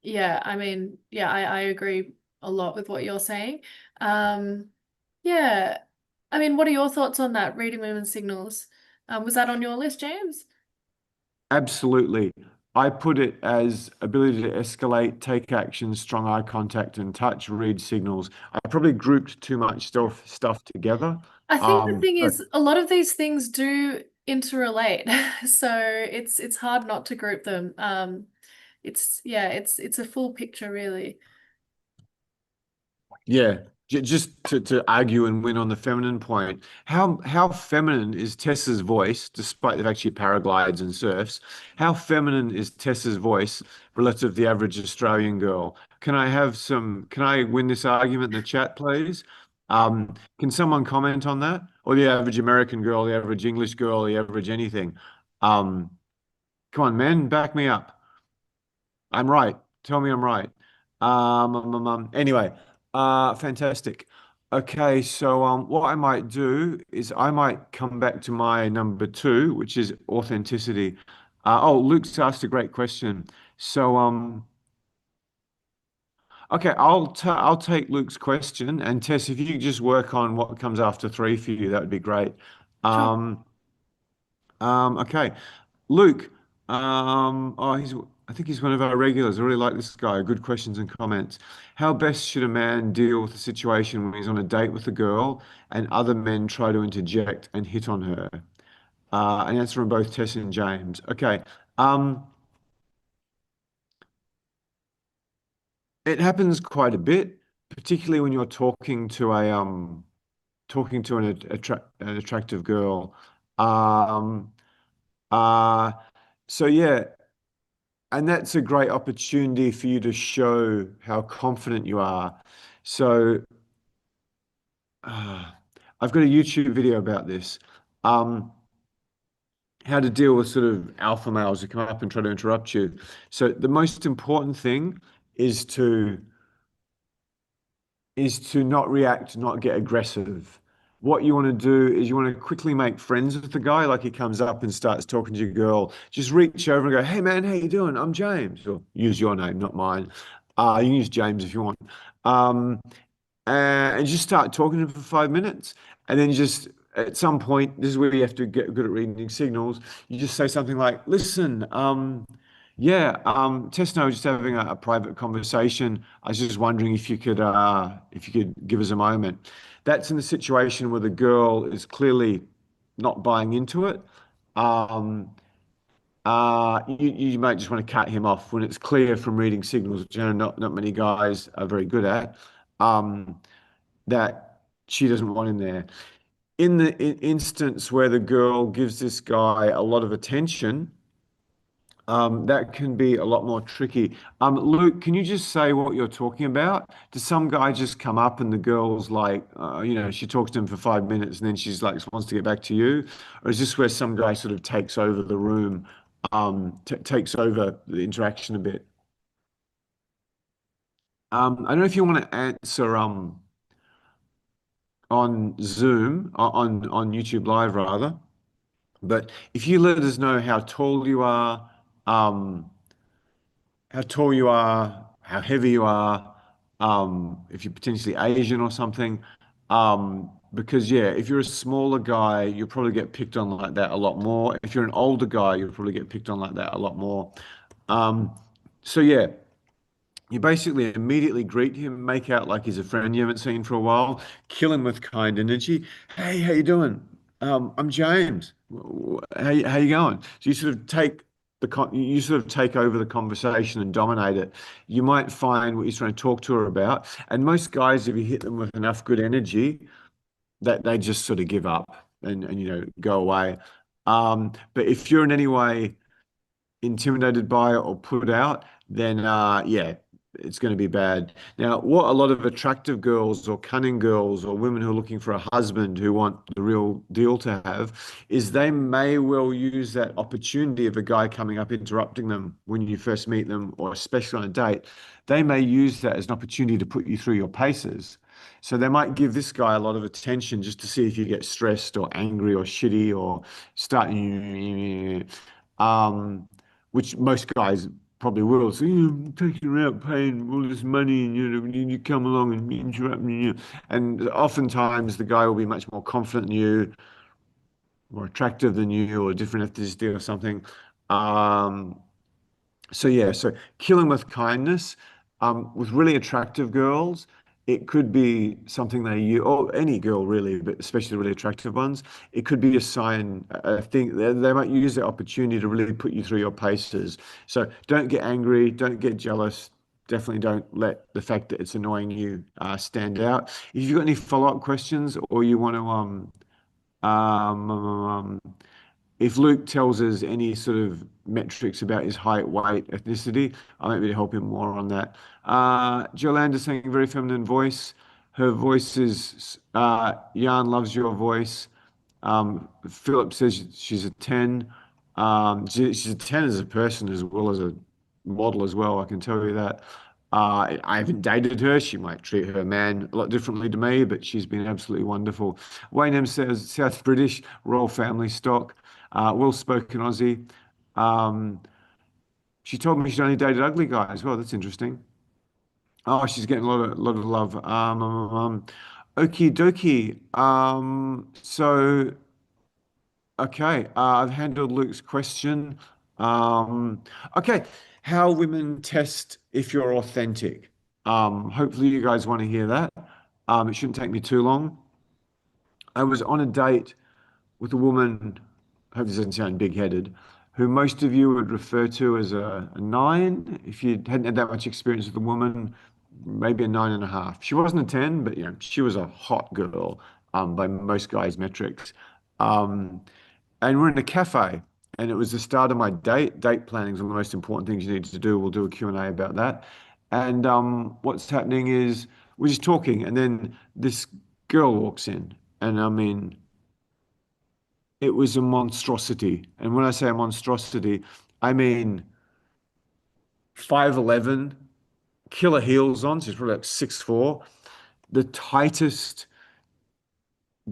yeah, I mean, yeah, I agree a lot with what you're saying. Um, yeah. I mean, what are your thoughts on that, reading women's signals? Was that on your list, James? Absolutely. I put it as ability to escalate, take action, strong eye contact, and touch, read signals. I probably grouped too much stuff together. I think the thing But is, a lot of these things do interrelate, so it's hard not to group them. It's yeah, it's a full picture really. yeah, just to argue and win on the feminine point, how feminine is Tessa's voice, despite the fact she paraglides and surfs? How feminine is Tessa's voice relative to the average Australian girl? Can I win this argument in the chat, please? Can someone comment on that? Or the average American girl, the average English girl, the average anything? Um, Come on, men, back me up. I'm right. Tell me I'm right. Anyway, fantastic. Okay, so what I might do is I might come back to my number two, which is authenticity. Luke's asked a great question. So okay, I'll take Luke's question, and Tess, if you could just work on what comes after three for you, that would be great. Sure. Um, okay. Luke, I think he's one of our regulars. I really like this guy. Good questions and comments. How best should a man deal with a situation when he's on a date with a girl and other men try to interject and hit on her? An answer from both Tess and James. Okay. Um, it happens quite a bit, particularly when you're talking to an attractive girl. Um, uh, so yeah. And that's a great opportunity for you to show how confident you are. So, uh, I've got a YouTube video about this. Um, how to deal with sort of alpha males who come up and try to interrupt you. So the most important thing is to not react, not get aggressive. what you want to do is you want to quickly make friends with the guy. Like he comes up and starts talking to your girl. Just reach over and go, "Hey man, how you doing? I'm James." Or use your name, not mine. You can use James if you want. Um, and just start talking to him for 5 minutes. And then just at some point, this is where you have to get good at reading signals. You just say something like, listen, yeah, Tess and I were just having a private conversation. I was just wondering if you could give us a moment. That's in a situation where the girl is clearly not buying into it. Um, you might just want to cut him off when it's clear from reading signals, which I know not many guys are very good at. Um, that she doesn't want him there. In the instance where the girl gives this guy a lot of attention, that can be a lot more tricky. Luke, can you just say what you're talking about? Does some guy just come up and the girl's like, she talks to him for 5 minutes and then she's like wants to get back to you? Or is this where some guy sort of takes over the room, t takes over the interaction a bit? I don't know if you want to answer on Zoom, on YouTube Live rather. But if you let us know um, how tall you are, how heavy you are, if you're potentially Asian or something, because yeah, if you're a smaller guy, you'll probably get picked on like that a lot more. If you're an older guy, you'll probably get picked on like that a lot more. Um, so yeah, you basically immediately greet him, make out like he's a friend you haven't seen for a while, kill him with kind energy. Hey, how you doing? I'm James. How you going? So you sort of take you sort of take over the conversation and dominate it. You might find what you're trying to talk to her about, and most guys, if you hit them with enough good energy, that they just sort of give up and go away. But if you're in any way intimidated by it or put out, then yeah, it's going to be bad. Now, what a lot of attractive girls or cunning girls or women who are looking for a husband who want the real deal to have is they may well use that opportunity of a guy coming up interrupting them when you first meet them, or especially on a date. They may use that as an opportunity to put you through your paces. So they might give this guy a lot of attention just to see if you get stressed or angry or shitty or start um, which most guys probably will. So, I'm taking her out paying all this money and you come along and interrupt me. And oftentimes the guy will be much more confident than you, more attractive than you, or different ethnicity or something. Um, so yeah, so killing with kindness, with really attractive girls, it could be something they use, or any girl really, but especially the really attractive ones. It could be a sign, a thing. They might use the opportunity to really put you through your paces. So don't get angry, don't get jealous. Definitely don't let the fact that it's annoying you stand out. If you've got any follow-up questions or you want to um, if Luke tells us any sort of metrics about his height, weight, ethnicity, I might be able to help him more on that. Jolanda's saying very feminine voice. Her voice is Jan loves your voice. Philip says she's a 10. She's a 10 as a person as well as a model as well, I can tell you that. I haven't dated her. She might treat her man a lot differently to me, but she's been absolutely wonderful. Wayne M says South British, royal family stock, well-spoken Aussie. Um, she told me she's only dated ugly guys. Well, that's interesting. Oh, she's getting a lot of love. Okie dokie. So okay, I've handled Luke's question. Um, okay, how women test if you're authentic. Hopefully you guys want to hear that. It shouldn't take me too long. I was on a date with a woman, I hope this doesn't sound big-headed, who most of you would refer to as a nine. If you hadn't had that much experience with a woman, maybe a 9.5. She wasn't a 10, but she was a hot girl by most guys' metrics. Um, and we're in a cafe, and it was the start of my date. Date planning is one of the most important things you need to do. We'll do a Q&A about that. And what's happening is we're just talking, and then this girl walks in, and I mean, it was a monstrosity. And when I say a monstrosity, I mean 5'11", killer heels on. She's probably like 6'4", the tightest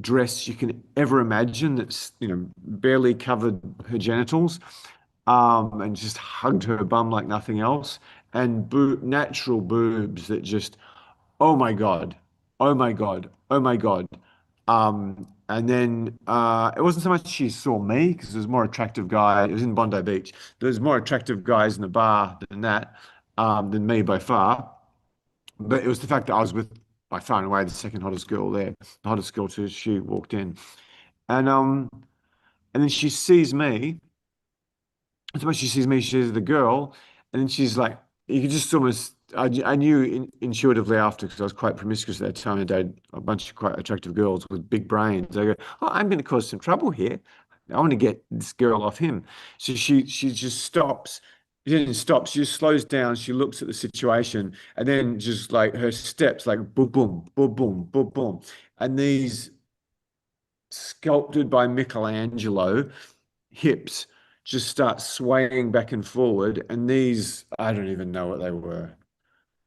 dress you can ever imagine that's, barely covered her genitals, and just hugged her bum like nothing else, and natural boobs that just, oh my God, oh my God, oh my God. And then it wasn't so much she saw me because there was more attractive guy. It was in Bondi Beach. There was more attractive guys in the bar than that, than me by far. But it was the fact that I was with by far and away the second hottest girl there, the hottest girl too. She walked in, and um, and then she sees me. And so she sees me, she sees the girl, and then she's like, you could just almost, I knew intuitively after, because I was quite promiscuous at that time. I dated a bunch of quite attractive girls with big brains. I go, oh, I'm going to cause some trouble here. I want to get this girl off him. So she just stops. She didn't stop. She just slows down. She looks at the situation, and then just like her steps, like boom, boom, boom, boom, boom, boom, and these sculpted by Michelangelo hips just start swaying back and forward. And these, I don't even know what they were.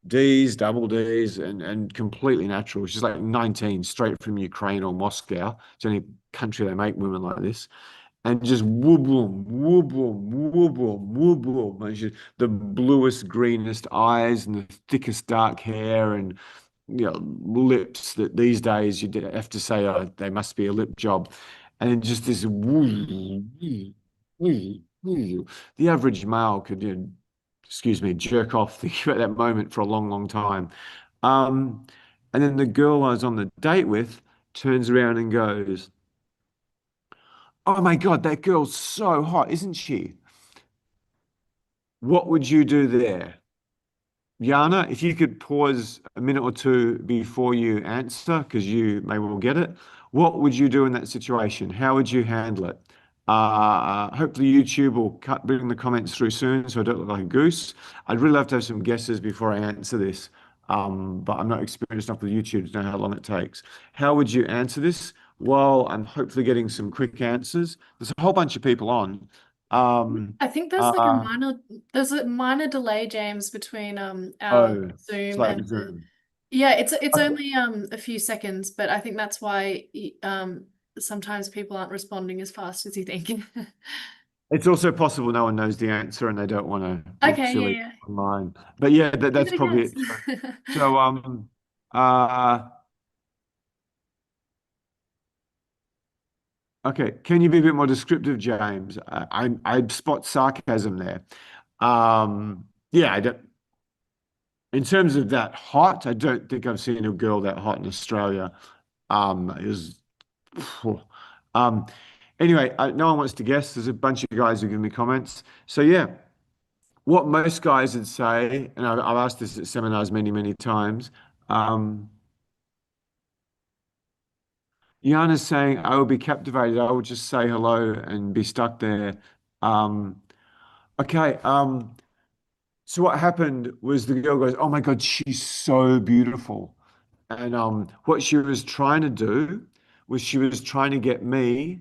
D's, double D's, and completely natural. She's like 19, straight from Ukraine or Moscow. It's the only country they make women like this. And just whoop boom, whoop boom, whoop boom, whoop boom. And the bluest, greenest eyes and the thickest dark hair and lips that these days you'd have to say, oh, they must be a lip job. And then just this woo, woo, woo, woo. The average male could, excuse me, jerk off thinking about that moment for a long, long time. Um, and then the girl I was on the date with turns around and goes, oh my God, that girl's so hot, isn't she? What would you do there? Yana, if you could pause a minute or two before you answer, because you may well get it, what would you do in that situation? How would you handle it? Hopefully, YouTube will bring the comments through soon so I don't look like a goose. I'd really love to have some guesses before I answer this, but I'm not experienced enough with YouTube to know how long it takes. How would you answer this? Well, I'm hopefully getting some quick answers. There's a whole bunch of people on. Um, I think uh, there's a minor delay, James, between our oh, Zoom slightly and the Zoom. yeah, it's only a few seconds, but I think that's why sometimes people aren't responding as fast as you think. It's also possible no one knows the answer and they don't want to look Okay, yeah, silly yeah. online. But yeah, Give that's it a probably guess. it. So, uh, okay. Can you be a bit more descriptive, James? I spot sarcasm there. Yeah, I don't, in terms of that hot, I don't think I've seen a girl that hot in Australia. It was, um, anyway, no one wants to guess. There's a bunch of guys who give me comments. So yeah. What most guys would say, and I've asked this at seminars many, many times. Um, Yana's saying, I will be captivated. I will just say hello and be stuck there. Um, okay. So what happened was the girl goes, oh my God, she's so beautiful. And what she was trying to do was she was trying to get me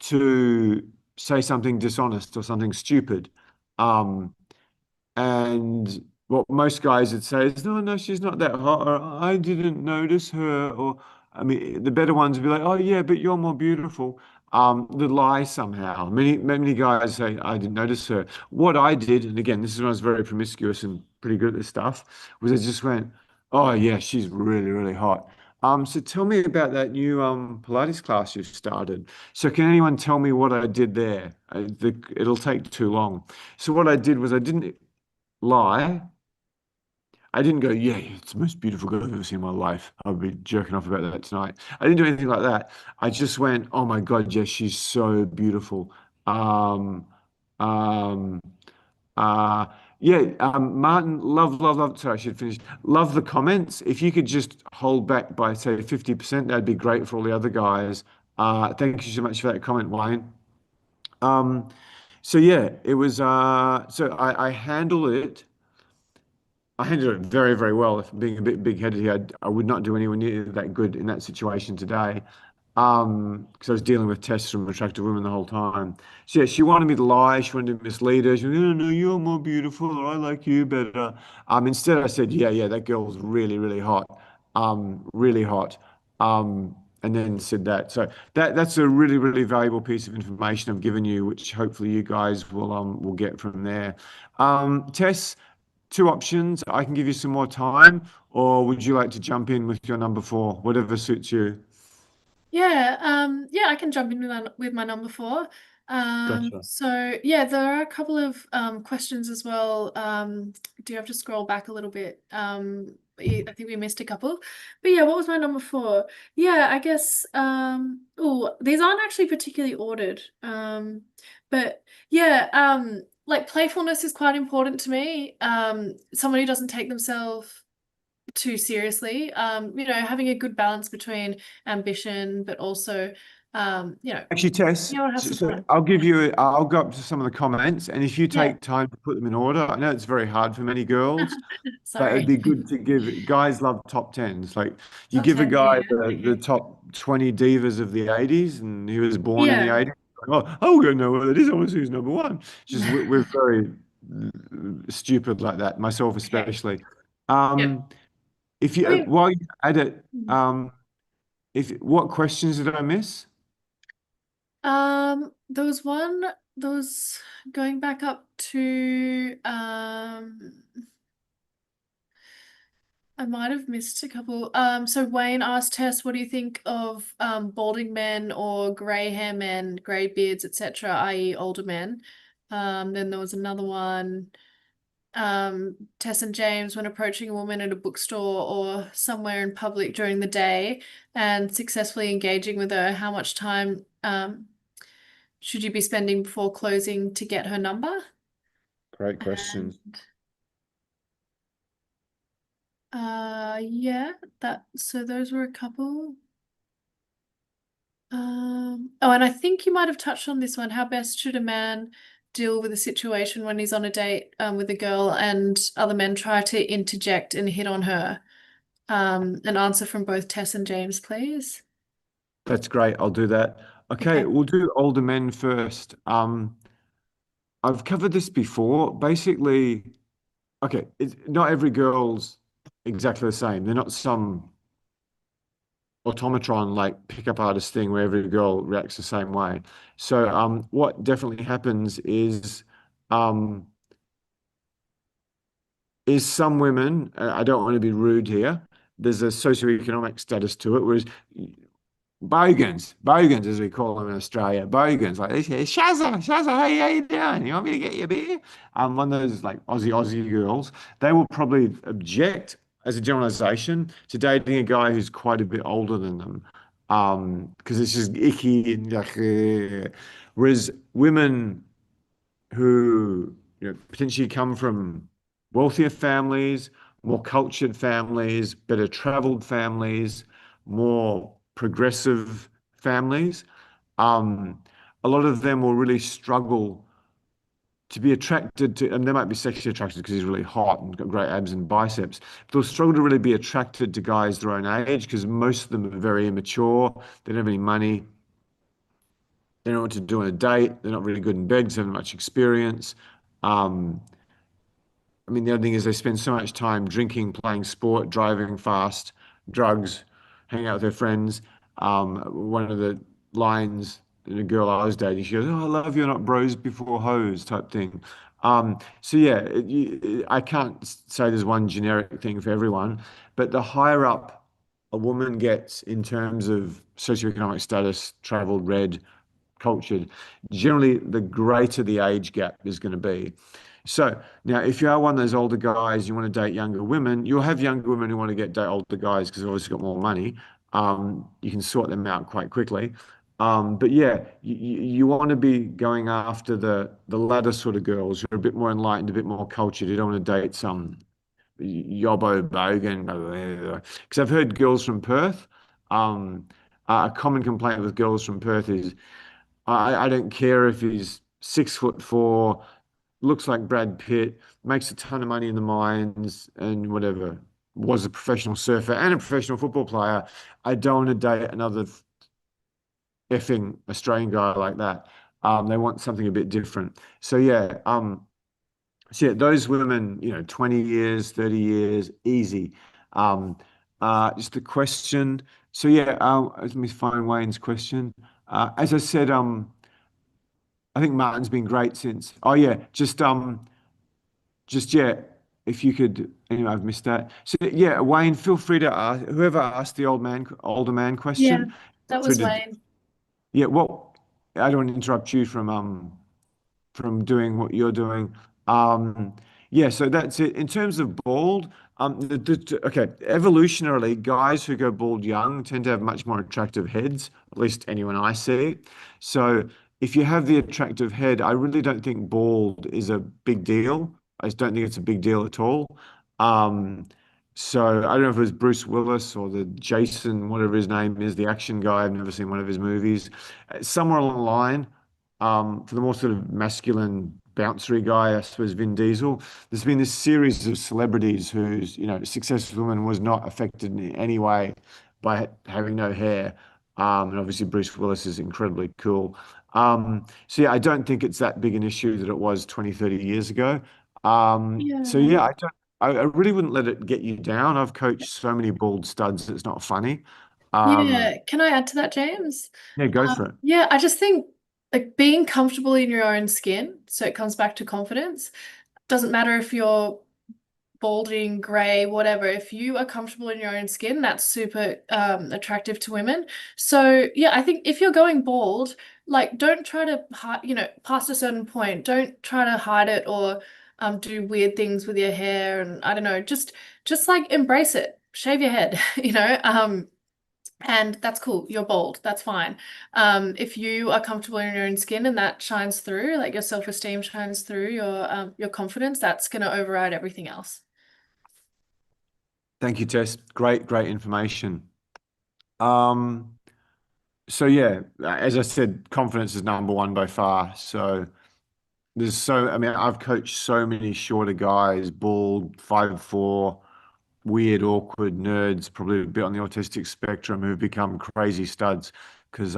to say something dishonest or something stupid. Um, And what most guys would say is, no, no, she's not that hot, or I didn't notice her, or I mean, the better ones would be like, oh yeah, but you're more beautiful. The lie somehow. Many guys say, I didn't notice her. What I did, and again, this is when I was very promiscuous and pretty good at this stuff, was I just went, oh yeah, she's really, really hot. So tell me about that new Pilates class you've started. So can anyone tell me what I did there? It'll take too long. So what I did was I didn't lie. I didn't go, yeah, it's the most beautiful girl I've ever seen in my life. I'll be jerking off about that tonight. I didn't do anything like that. I just went, oh my God, yes, she's so beautiful. Um, um, uh, yeah, Martin, love, love, love. Sorry, I should finish. Love the comments. If you could just hold back by, say, 50%, that'd be great for all the other guys. Thank you so much for that comment, Wayne. Um, so yeah, it was, I handle it. I handled it very, very well. If I'm being a bit big-headed here, I would not do anywhere near that good in that situation today. Because I was dealing with Tess from Attractive Women the whole time. So yeah, she wanted me to lie. She wanted to mislead her. She went, no, no, you're more beautiful, or I like you better. Instead I said, yeah, yeah, that girl's really, really hot. Really hot. Um, and then said that. So that's a really, really valuable piece of information I've given you, which hopefully you guys will get from there. Tess, two options. I can give you some more time, or would you like to jump in with your number four? Whatever suits you. Yeah, I can jump in with my number four. Gotcha. So yeah, there are a couple of questions as well. Do you have to scroll back a little bit? I think we missed a couple. But yeah, what was my number four? Yeah, I guess oh, these aren't actually particularly ordered. But yeah, like playfulness is quite important to me. Someone who doesn't take themselves too seriously. Having a good balance between ambition, but also, Actually, Tess, you want to have so some so fun. I'll go up to some of the comments, and if you Yeah. take time to put them in order, I know it's very hard for many girls, but it'd Sorry. be good to give guys love top tens. Like you Top give a 10. guy Yeah. the Okay. top 20 divas of the 80s, and he was born in the Yeah. 80s. Like, oh, I will know what it is. I want to see who's number one. Just we're very stupid like that, myself Okay. especially. Yep. Um, if I you mean, while you're at it, mm. if what questions did I miss? There was one that was going back up to I might have missed a couple. So Wayne asked Tess, what do you think of balding men or grey hair men, grey beards, etc., i.e. older men? Then there was another one. Tess and James, when approaching a woman at a bookstore or somewhere in public during the day and successfully engaging with her, how much time should you be spending before closing to get her number? Great And questions. yeah, that so those were a couple. Oh, and I think you might have touched on this one. How best should a man deal with a situation when he's on a date with a girl and other men try to interject and hit on her? An answer from both Tess and James, please. That's great. I'll do that. Okay, Okay. we'll do older men first. I've covered this before. Basically, okay, not every girl's exactly the same. They're not some automatron like pickup artist thing where every girl reacts the same way. So, what definitely happens um, is some women, I don't want to be rude here, there's a socioeconomic status to it, whereas bogans as we call them in Australia, bogans like they say, Shazza, hey, how you doing? You want me to get you a beer? One of those like Aussie girls, they will probably object as a generalization to dating a guy who's quite a bit older than them, because it's just icky and like, whereas women who potentially come from wealthier families, more cultured families, better traveled families, more progressive families. Um, a lot of them will really struggle to be attracted to, and they might be sexually attracted because he's really hot and got great abs and biceps. But they'll struggle to really be attracted to guys their own age because most of them are very immature. They don't have any money. They don't know what to do on a date. They're not really good in bed because they haven't much experience. Um, I mean, the other thing is they spend so much time drinking, playing sport, driving fast, drugs, hanging out with their friends. One of the lines in a girl I was dating, she goes, "Oh, I love you, not bros before hoes," type thing. So yeah, I can't say there's one generic thing for everyone, but the higher up a woman gets in terms of socioeconomic status, traveled, read, cultured, generally the greater the age gap is going to be. So now, if you are one of those older guys, you want to date younger women, you'll have younger women who want to date older guys because they've obviously got more money. You can sort them out quite quickly. But yeah, you want to be going after the latter sort of girls who are a bit more enlightened, a bit more cultured. You don't want to date some yobbo bogan. Because I've heard girls from Perth. Um, a common complaint with girls from Perth is I don't care if he's 6'4", looks like Brad Pitt, makes a ton of money in the mines and whatever, was a professional surfer and a professional football player. I don't want to date another effing Australian guy like that. They want something a bit different. So yeah, those women, 20 years, 30 years, easy. Um, just a question. So yeah, let me find Wayne's question. As I said, I think Martin's been great since. Oh yeah, just yeah. If you could, anyway, I've missed that. So yeah, Wayne, feel free to ask whoever asked the older man Yeah, question. Feel that free was to, Wayne. yeah. Well, I don't want to interrupt you from doing what you're doing. Um, yeah, so that's it. In terms of bald, okay, evolutionarily, guys who go bald young tend to have much more attractive heads, at least anyone I see. So if you have the attractive head, I really don't think bald is a big deal. I just don't think it's a big deal at all. Um, so I don't know if it was Bruce Willis or the Jason, whatever his name is, the action guy. I've never seen one of his movies. Somewhere along the line, for the more sort of masculine, bouncery guy, I suppose Vin Diesel. There's been this series of celebrities whose, success with women was not affected in any way by having no hair. And obviously Bruce Willis is incredibly cool. So yeah, I don't think it's that big an issue that it was 20, 30 years ago. So Yeah. yeah, I really wouldn't let it get you down. I've coached so many bald studs, it's not funny. Um, Yeah. Can I add to that, James? yeah, go for it. Yeah, I just think like being comfortable in your own skin, so it comes back to confidence. Doesn't matter if you're balding, gray, whatever. If you are comfortable in your own skin, that's super attractive to women. So yeah, I think if you're going bald, like don't try to hide, past a certain point, don't try to hide it or do weird things with your hair and I don't know, just like embrace it. Shave your head, and that's cool. You're bold. That's fine. If you are comfortable in your own skin and that shines through, like your self-esteem shines through your confidence, that's gonna override everything else. Thank you, Tess. Great, great information. Um, so yeah, as I said, confidence is number one by far. So I mean, I've coached so many shorter guys, bald, 5'4", weird, awkward nerds, probably a bit on the autistic spectrum, who've become crazy studs because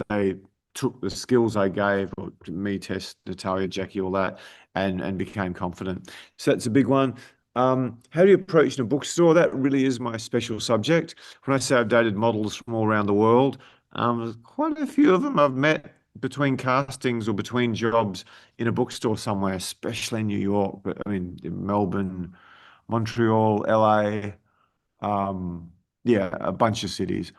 they took the skills I gave, or me, Tess, Natalia, Jackie, all that, and became confident. So that's a big one. How do you approach in a bookstore? That really is my special subject. When I say I've dated models from all around the world, there's quite a few of them I've met between castings or between jobs in a bookstore somewhere, especially in New York, but I mean, in Melbourne, Montreal, LA, yeah, a bunch of cities,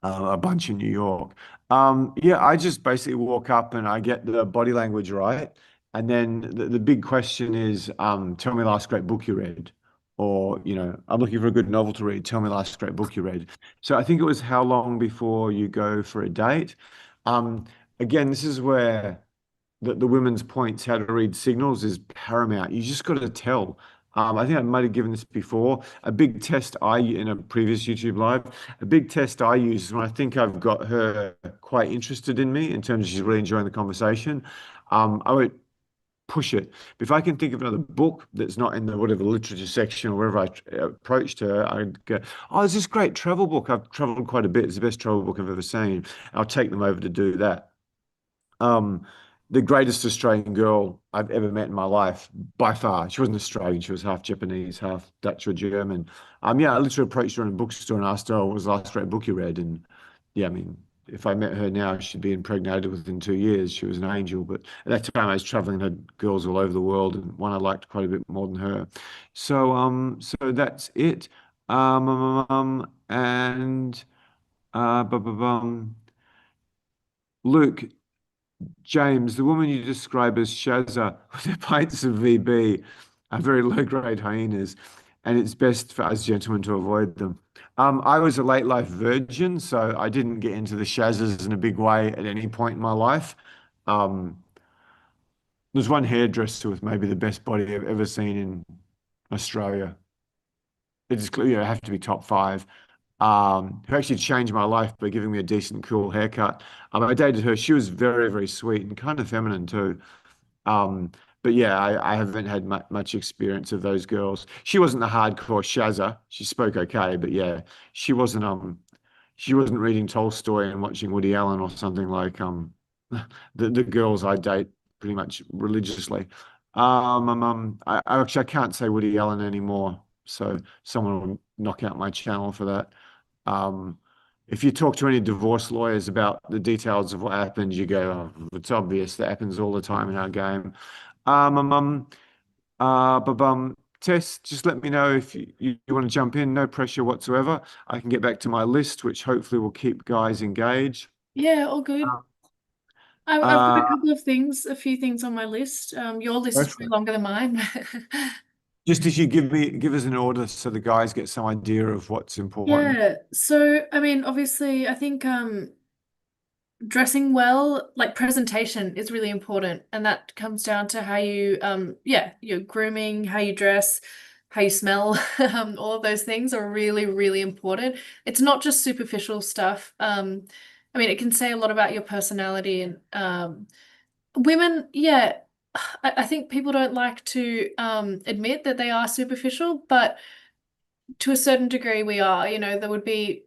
a bunch in New York. Yeah, I just basically walk up and I get the body language right. And then the big question is, tell me the last great book you read. Or, I'm looking for a good novel to read. Tell me the last great book you read. So I think it was how long before you go for a date. Um, Again, this is where the women's points, how to read signals, is paramount. You just got to tell. I think I might have given this before. A big test in a previous YouTube live, a big test I use is when I think I've got her quite interested in me in terms of she's really enjoying the conversation. I won't push it. But if I can think of another book that's not in the whatever literature section or wherever approached her, I'd go, oh, there's this great travel book. I've traveled quite a bit. It's the best travel book I've ever seen. I'll take them over to do that. Um, the greatest Australian girl I've ever met in my life, by far. She wasn't Australian. She was half Japanese, half Dutch or German. Yeah, I literally approached her in a bookstore and asked her, "Oh, what was the last great book you read?" And yeah, I mean, if I met her now, she'd be impregnated within 2 years. She was an angel. But at that time, I was traveling and had girls all over the world, and one I liked quite a bit more than her. So that's it. And Luke. James, the woman you describe as Shazza with her pints of VB are very low-grade hyenas, and it's best for us gentlemen to avoid them. I was a late life virgin, so I didn't get into the Shazzas in a big way at any point in my life. Um, there's one hairdresser with maybe the best body I've ever seen in Australia. It's have to be top five. Who actually changed my life by giving me a decent, cool haircut. I dated her. She was very, very sweet and kind of feminine too. Um, but yeah, I haven't had much experience of those girls. She wasn't the hardcore Shazza. She spoke okay, but yeah, she wasn't she wasn't reading Tolstoy and watching Woody Allen or something like the girls I date pretty much religiously. I can't say Woody Allen anymore, so someone will knock out my channel for that. Um, if you talk to any divorce lawyers about the details of what happened, you go, oh, it's obvious that happens all the time in our game. Um, um, um, Tess, just let me know if you want to jump in. No pressure whatsoever. I can get back to my list, which hopefully will keep guys engaged. Yeah, all good. I've got Uh, a couple of things, a few things on my list. Your list Go is way for it. longer than mine. Just as you give us an order so the guys get some idea of what's important. Yeah. So, I mean, obviously, I think dressing well, like presentation is really important, and that comes down to how you yeah, your grooming, how you dress, how you smell, all of those things are really, really important. It's not just superficial stuff. I mean, it can say a lot about your personality and women, yeah. I think people don't like to admit that they are superficial, but to a certain degree we are. You know, there would be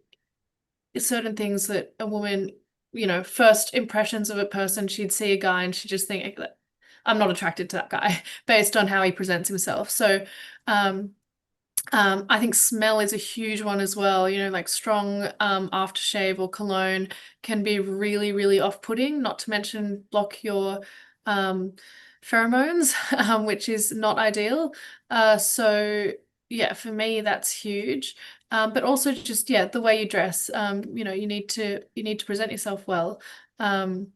certain things that a woman, you know, first impressions of a person, she'd see a guy and she'd just think that I'm not attracted to that guy based on how he presents himself. So, um, I think smell is a huge one as well. You know, like strong aftershave or cologne can be really, really off-putting, not to mention block your um, pheromones, which is not ideal. So yeah, for me, that's huge. But also just yeah, the way you dress. You know, you need to present yourself well. Um,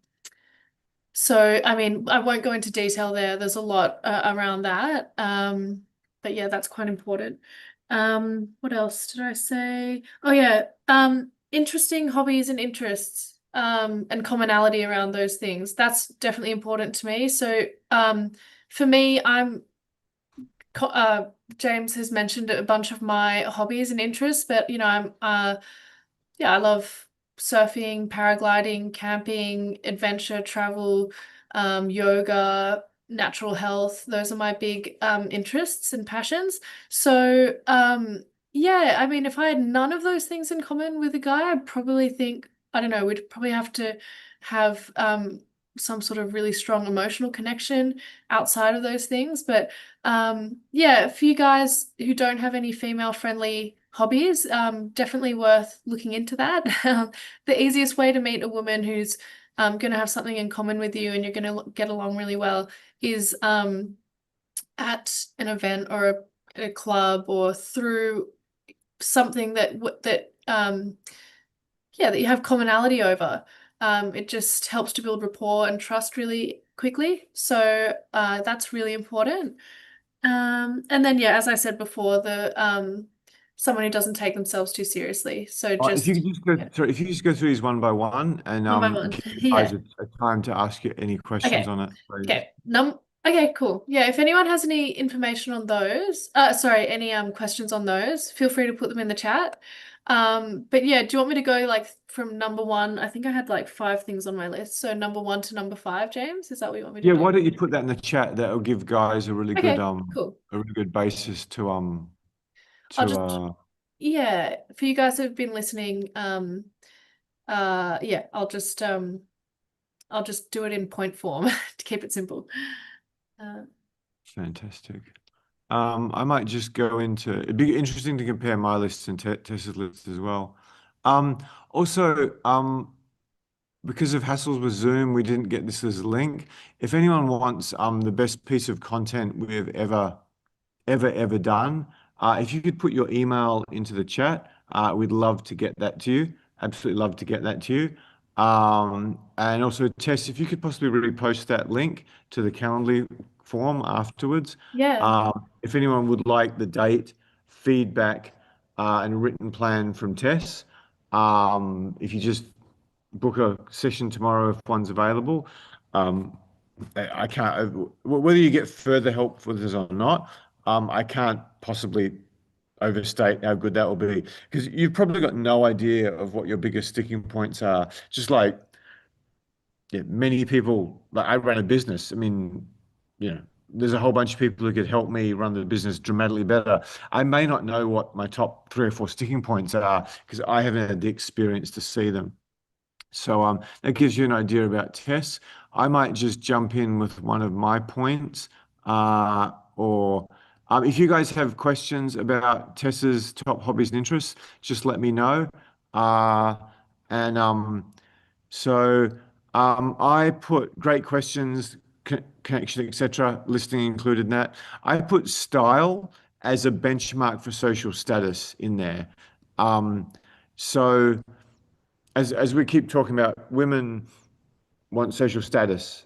so, I mean, I won't go into detail there. There's a lot around that. But yeah, that's quite important. What else did I say? Oh yeah, interesting hobbies and interests, and commonality around those things. That's definitely important to me. So, for me, James has mentioned a bunch of my hobbies and interests, but you know, yeah, I love surfing, paragliding, camping, adventure, travel, yoga, natural health. Those are my big interests and passions. So, yeah, I mean, if I had none of those things in common with a guy, I'd probably think, I don't know, we'd probably have to have some sort of really strong emotional connection outside of those things. But yeah, for you guys who don't have any female-friendly hobbies, definitely worth looking into that. The easiest way to meet a woman who's going to have something in common with you and you're going to get along really well is at an event or a club or through something that yeah, that you have commonality over. It just helps to build rapport and trust really quickly. So that's really important. And then yeah, as I said before, the someone who doesn't take themselves too seriously. So If you just could just go, yeah, sorry, if you just go through these one by one and one by one. give the guys Yeah. a time to ask you any questions Okay. on it, please. Okay. Okay, cool. Yeah, if anyone has any information on those, sorry, any questions on those, feel free to put them in the chat. But yeah, do you want me to go like from number one? I think I had like five things on my list. So number one to number five, James, is that what you want me to Yeah, do? why don't you put that in the chat? That'll give guys Okay, cool. a really good basis I'll to just yeah, for you guys who've been listening, yeah, I'll just do it in point form to keep it simple. Uh, fantastic. I might just go into it'd be interesting to compare my lists and Tessa's lists as well. Um, Also, because of hassles with Zoom, we didn't get this as a link. If anyone wants the best piece of content we've ever done. If you could put your email into the chat, we'd love to get that to you. Absolutely love to get that to you. And also, Tess, if you could possibly repost that link to the Calendly form afterwards. yeah, If anyone would like the date, feedback, and a written plan from Tess, if you just book a session tomorrow if one's available. Um, I can't, whether you get further help with this or not, I can't possibly overstate how good that will be because you've probably got no idea of what your biggest sticking points are. Just like yeah, many people, like I ran a business. I mean, you know, there's a whole bunch of people who could help me run the business dramatically better. I may not know what my top three or four sticking points are because I haven't had the experience to see them. So that gives you an idea about Tess. I might just jump in with one of my points, or if you guys have questions about Tess's top hobbies and interests, just let me know. Uh, and so I put great questions, connection, etc. Listening included in that. I put style as a benchmark for social status in there. Um, so as we keep talking about, women want social status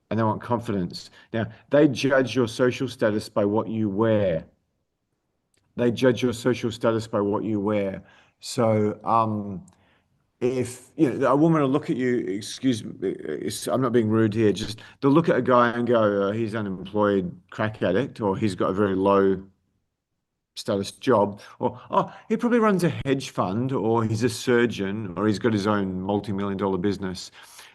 and they want confidence. Now, they judge your social status by what you wear. They judge your social status by what you wear. So, if you know a woman will look at you, excuse me, I'm not being rude here, just they'll look at a guy and go, he's unemployed crack addict, or he's got a very low status job, or oh, he probably runs a hedge fund, or he's a surgeon, or he's got his own multi-million dollar business.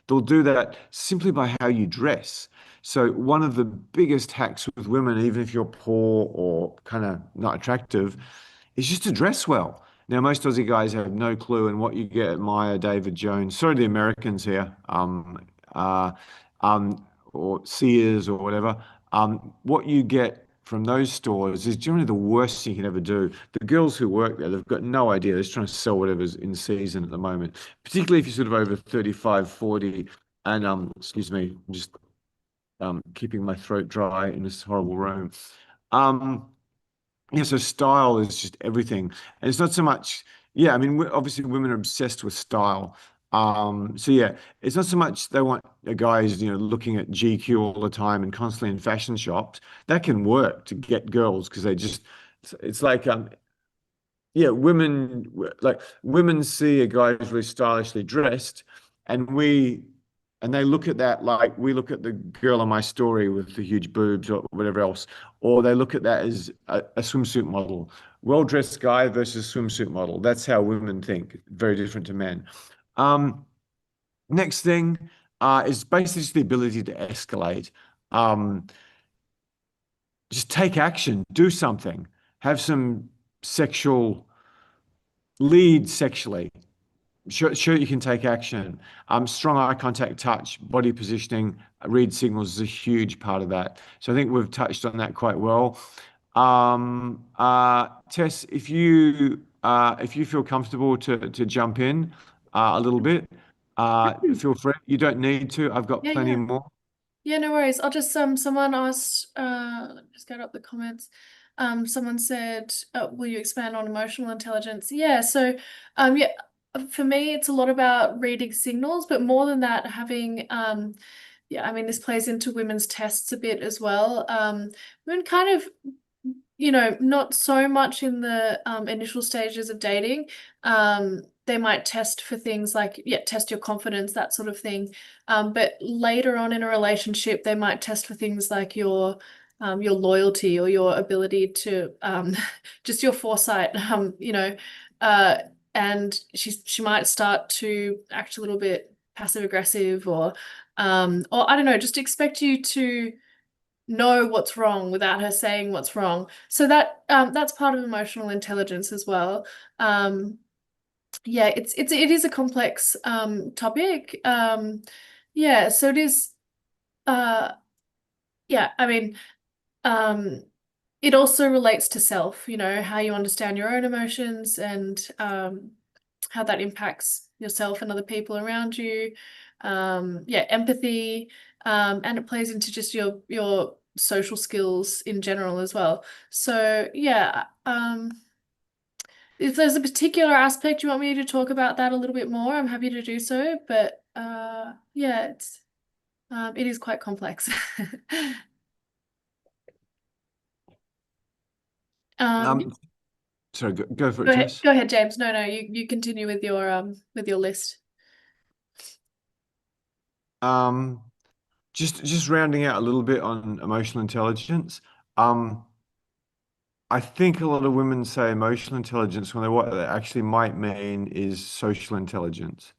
They'll do that simply by how you dress. So one of the biggest hacks with women, even if you're poor or kind of not attractive, is just to dress well. Now, most Aussie guys have no clue, and what you get at Maya, David Jones, sorry, the Americans here, uh, or Sears or whatever, what you get from those stores is generally the worst thing you can ever do. The girls who work there, they've got no idea. They're just trying to sell whatever's in season at the moment, particularly if you're sort of over 35, 40. And excuse me, I'm just keeping my throat dry in this horrible room. Um, yeah, so style is just everything. And it's not so much, yeah, I mean, obviously women are obsessed with style. So yeah, it's not so much they want a guy who's, looking at GQ all the time and constantly in fashion shops. That can work to get girls because it's like, yeah, women see a guy who's really stylishly dressed, and they look at that like we look at the girl on my story with the huge boobs or whatever else, or they look at that as a swimsuit model. Well-dressed guy versus swimsuit model. That's how women think. Very different to men. Um, Next thing is basically just the ability to escalate. Um, just take action, do something, have some sexual lead sexually. Sure, you can take action. Strong eye contact, touch, body positioning, read signals is a huge part of that. So I think we've touched on that quite well. Tess, if you feel comfortable to jump in a little bit, feel free. You don't need to. I've got Yeah, plenty yeah. more. Yeah, no worries. I'll just someone asked let me just get up the comments. Someone said, will you expand on emotional intelligence? Yeah, so yeah, for me it's a lot about reading signals, but more than that, having yeah, I mean this plays into women's tests a bit as well. Women kind of not so much in the initial stages of dating. They might test for things like, yeah, test your confidence, that sort of thing. But later on in a relationship, they might test for things like your loyalty or your ability to just your foresight. Uh, and she might start to act a little bit passive aggressive or I don't know, just expect you to know what's wrong without her saying what's wrong. So that's part of emotional intelligence as well. Um, yeah, it is a complex topic. Yeah, so it is uh yeah, I mean um it also relates to self, how you understand your own emotions and how that impacts yourself and other people around you. Yeah, empathy, and it plays into just your social skills in general as well. So yeah, if there's a particular aspect you want me to talk about that a little bit more, I'm happy to do so. But yeah, it is quite complex. Um, Um, Sorry, go for it, Tess. go ahead, James. No, no, you continue with your list. Um, just rounding out a little bit on emotional intelligence. Um, I think a lot of women say emotional intelligence when what they actually might mean is social intelligence.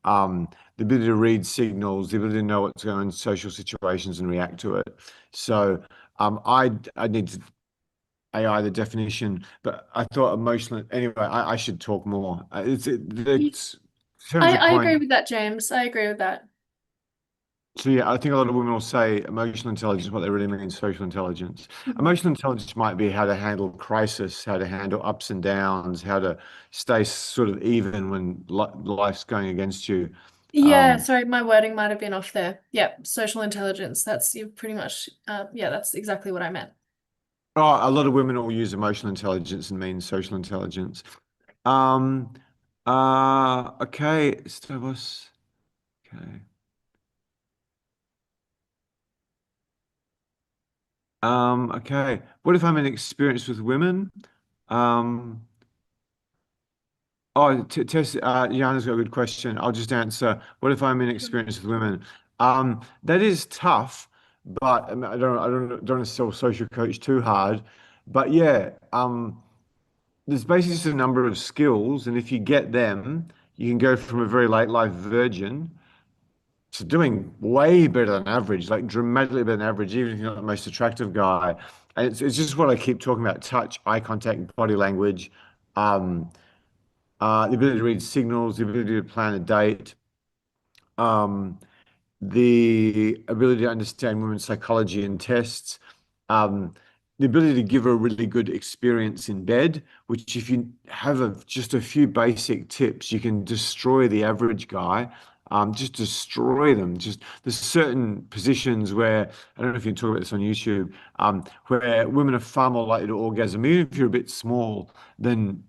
The ability to read signals, the ability to know what's going on in social situations and react to it. So I need to AI the definition, but I thought emotional. Anyway, I should talk more. It's in terms of I point. agree with that, James. I agree with that. So yeah, I think a lot of women will say emotional intelligence, what they really mean is social intelligence. Mhm. Emotional intelligence might be how to handle crisis, how to handle ups and downs, how to stay sort of even when life's going against you. Yeah, Um, sorry, my wording might have been off there. Yep, social intelligence. That's you pretty much, yeah, that's exactly what I meant. oh, a lot of women will use emotional intelligence and mean social intelligence. Um, okay, Stavros. Okay. Okay. What if I'm inexperienced with women? Um, Oh, Tess, Jana's got a good question. I'll just answer. What if I'm inexperienced with women? That is tough, but I don't want to sell social coach too hard. But yeah, there's basically just a number of skills, and if you get them, you can go from a very late life virgin to doing way better than average, like dramatically better than average, even if you're not the most attractive guy. And it's just what I keep talking about: touch, eye contact, body language. Um, the ability to read signals, the ability to plan a date, um, the ability to understand women's psychology and tests, um, the ability to give a really good experience in bed, which if you have just a few basic tips, you can destroy the average guy. Just destroy them. Just there's certain positions where I don't know if you can talk about this on YouTube, where women are far more likely to orgasm, even if you're a bit small, than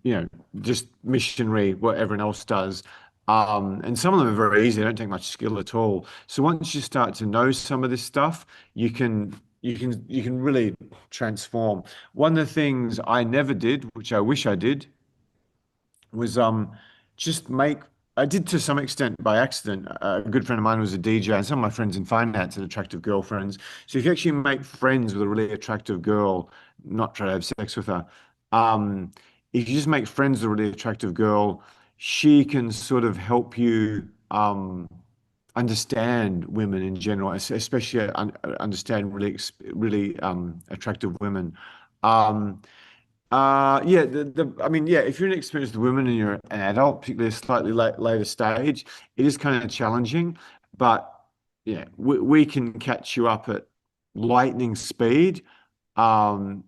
just missionary what everyone else does. And some of them are very easy; they don't take much skill at all. So once you start to know some of this stuff, you can really transform. One of the things I never did, which I wish I did, was just make I did to some extent by accident. A good friend of mine was a DJ, and some of my friends in finance had attractive girlfriends. So if you actually make friends with a really attractive girl, not try to have sex with her, um, if you just make friends with a really attractive girl, she can sort of help you understand women in general, especially understand really attractive women. Um, yeah, I mean, yeah, if you're an experienced woman and you're an adult, particularly a slightly later stage, it is kind of challenging, but yeah, we can catch you up at lightning speed. Um,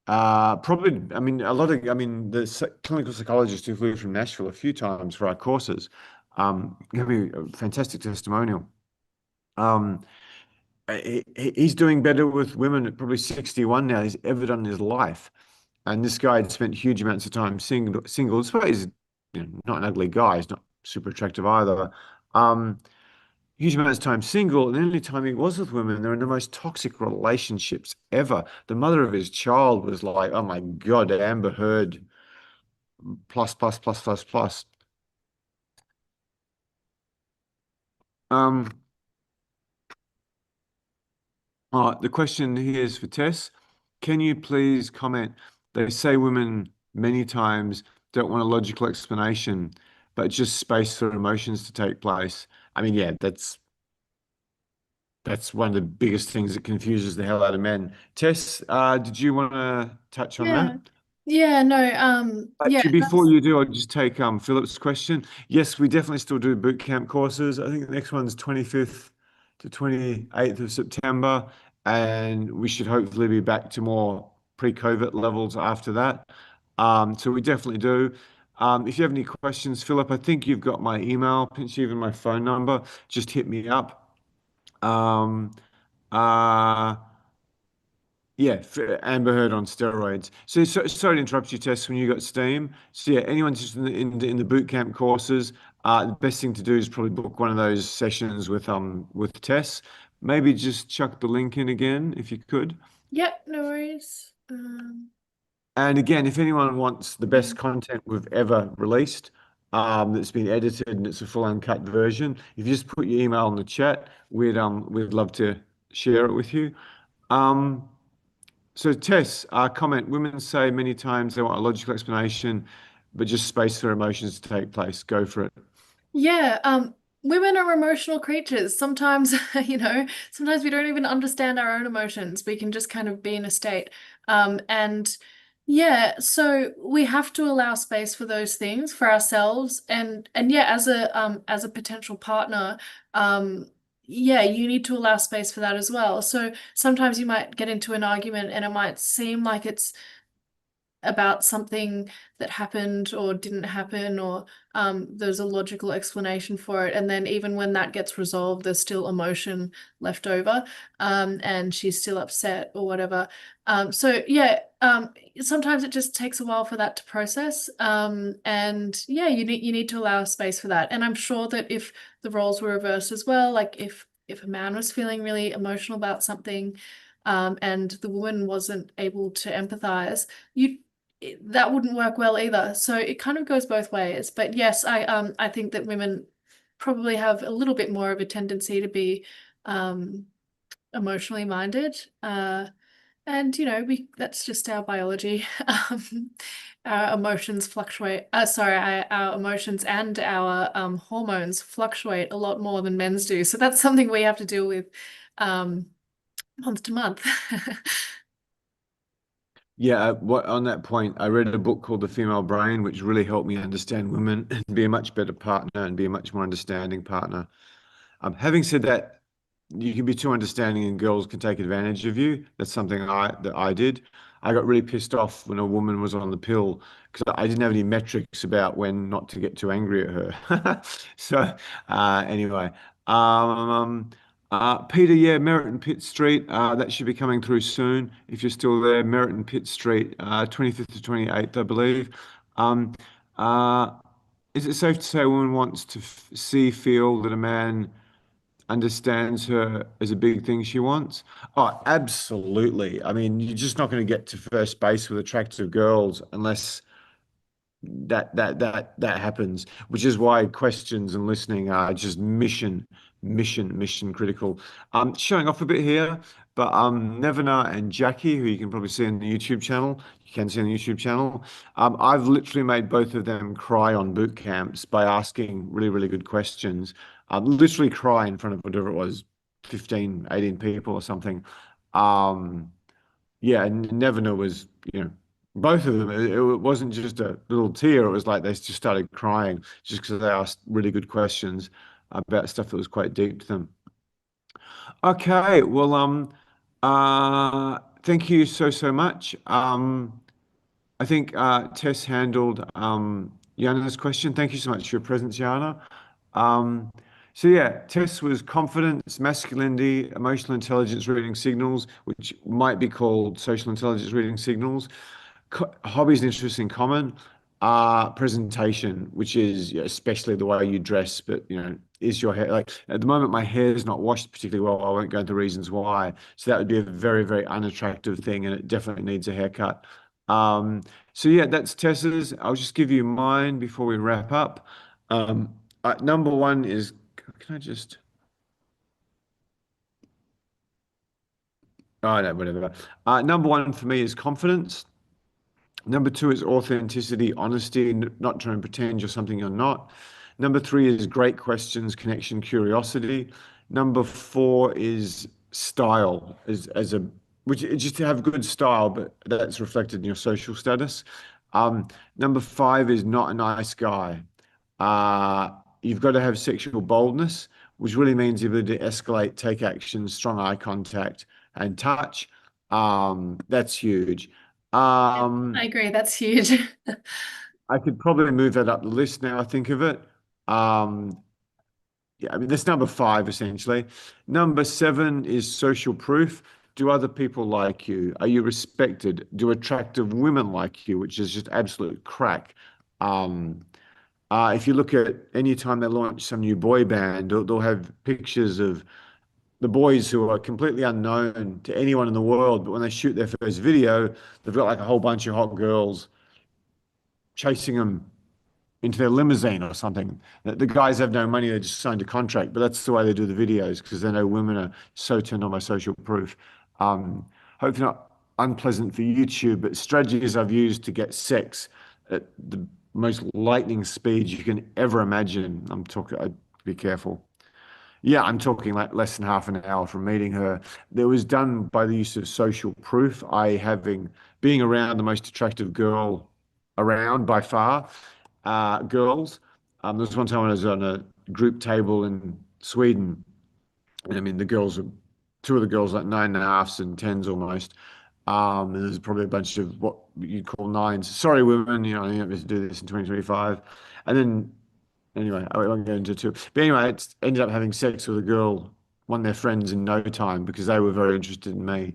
Probably, I mean, I mean, the clinical psychologist who flew from Nashville a few times for our courses, gave me a fantastic testimonial. Um, he's doing better with women at probably 61 now he's ever done in his life. And this guy had spent huge amounts of time single. Despite he's not an ugly guy, he's not super attractive either. Um, Huge amounts of time single, and the only time he was with women, they're in the most toxic relationships ever. The mother of his child was like, "Oh my God, Amber Heard plus plus plus plus plus." Um, the question here is for Tess. Can you please comment? They say women many times don't want a logical explanation, but just space for emotions to take place. I mean, yeah, that's one of the biggest things that confuses the hell out of men. Tess, did you want to touch on Yeah. that? Yeah, no, yeah, Actually, before that's you do, I'll just take Philip's question. Yes, we definitely still do boot camp courses. I think the next one's 25th to 28th of September, and we should hopefully be back to more pre-COVID levels after that. So we definitely do. If you have any questions, Philip, I think you've got my email, pinch even my phone number. Just hit me up. Um, uh, yeah, Amber Heard on steroids. Sorry to interrupt you, Tess, when you got Steam. So yeah, anyone just in the boot camp courses, the best thing to do is probably book one of those sessions with Tess. Maybe just chuck the link in again if you could. yep, no worries. And again, if anyone wants the Yeah. best content we've ever released, that's been edited and it's a full uncut version, if you just put your email in the chat, we'd love to share it with you. Um, So, Tess, comment. Women say many times they want a logical explanation, but just space for emotions to take place. Go for it. Yeah, women are emotional creatures. Sometimes, sometimes we don't even understand our own emotions. We can just kind of be in a state. And yeah, so we have to allow space for those things for ourselves and yeah, as a potential partner, um yeah, you need to allow space for that as well. So sometimes you might get into an argument and it might seem like it's about something that happened or didn't happen, or there's a logical explanation for it. And then even when that gets resolved, there's still emotion left over, and she's still upset or whatever. So yeah, sometimes it just takes a while for that to process. And yeah, you need to allow space for that. And I'm sure that if the roles were reversed as well, like if a man was feeling really emotional about something, and the woman wasn't able to empathize, you that wouldn't work well either. So it kind of goes both ways. But yes, I think that women probably have a little bit more of a tendency to be um emotionally minded. And we that's just our biology. Our emotions fluctuate. Sorry, our emotions and our hormones fluctuate a lot more than men's do. So that's something we have to deal with um month to month. Yeah, what on that point, I read a book called The Female Brain, which really helped me understand women and be a much better partner and be a much more understanding partner. Having said that, you can be too understanding and girls can take advantage of you. That's something I did. I got really pissed off when a woman was on the pill because I didn't have any metrics about when not to get too angry at her. So anyway, um, Peter, yeah, Merritt Pitt Street. That should be coming through soon if you're still there. Merritt Pitt Street, 25th to 28th, I believe. Um, uh, is it safe to say a woman wants to feel that a man understands her as a big thing she wants? Oh, absolutely. I mean, you're just not going to get to first base with attractive girls unless that happens, which is why questions and listening are just mission critical. Showing off a bit here, but Nevena and Jackie, who you can probably see on the YouTube channel, you can see on the YouTube channel. I've literally made both of them cry on boot camps by asking really good questions. Literally cry in front of whatever it was, 15, 18 people or something. Um, yeah, and Nevena was, both of them. It wasn't just a little tear. It was like they just started crying just because they asked really good questions about stuff that was quite deep to them. Okay, well, thank you so much. I think Tess handled Yana's question. Thank you so much for your presence, Yana. Um, so yeah, Tess was confidence, masculinity, emotional intelligence reading signals, which might be called social intelligence reading signals. Hobbies and interests in common. Presentation, which is, yeah, especially the way you dress, but is your hair like at the moment my hair is not washed particularly well. I won't go into reasons why. So that would be a very unattractive thing, and it definitely needs a haircut. Um, so yeah, that's Tessa's. I'll just give you mine before we wrap up. Number one is, can I just, oh no, whatever. Number one for me is confidence. Number two is authenticity, honesty, not trying to pretend you're something you're not. Number three is great questions, connection, curiosity. Number four is style, as a which is just to have good style, but that's reflected in your social status. Number five is not a nice guy. Uh, you've got to have sexual boldness, which really means the ability to escalate, take action, strong eye contact, and touch. That's huge. I Um, agree, that's huge. I could probably move that up the list now I think of it. Um, yeah, I mean, that's number five essentially. Number seven is social proof. Do other people like you? Are you respected? Do attractive women like you? Which is just absolute crack. Um, if you look at any time they launch some new boy band, they'll have pictures of the boys who are completely unknown to anyone in the world, but when they shoot their first video, they've got like a whole bunch of hot girls chasing them into their limousine or something. The guys have no money, they just signed a contract, but that's the way they do the videos because they know women are so turned on by social proof. Um, Hopefully not unpleasant for YouTube, but strategies I've used to get sex at the most lightning speed you can ever imagine. I'm talking, be careful. Yeah, I'm talking like less than half an hour from meeting her. That was done by the use of social proof. I having being around the most attractive girl around by far, girls. There was one time when I was on a group table in Sweden, And I mean, two of the girls like nine and a halves and tens almost. And there's probably a bunch of what you'd call nines. Sorry, women, you don't have to do this in 2025. And then, anyway, I won't go into it too. But anyway, it's ended up having sex with a girl, one of their friends in no time because they were very interested in me.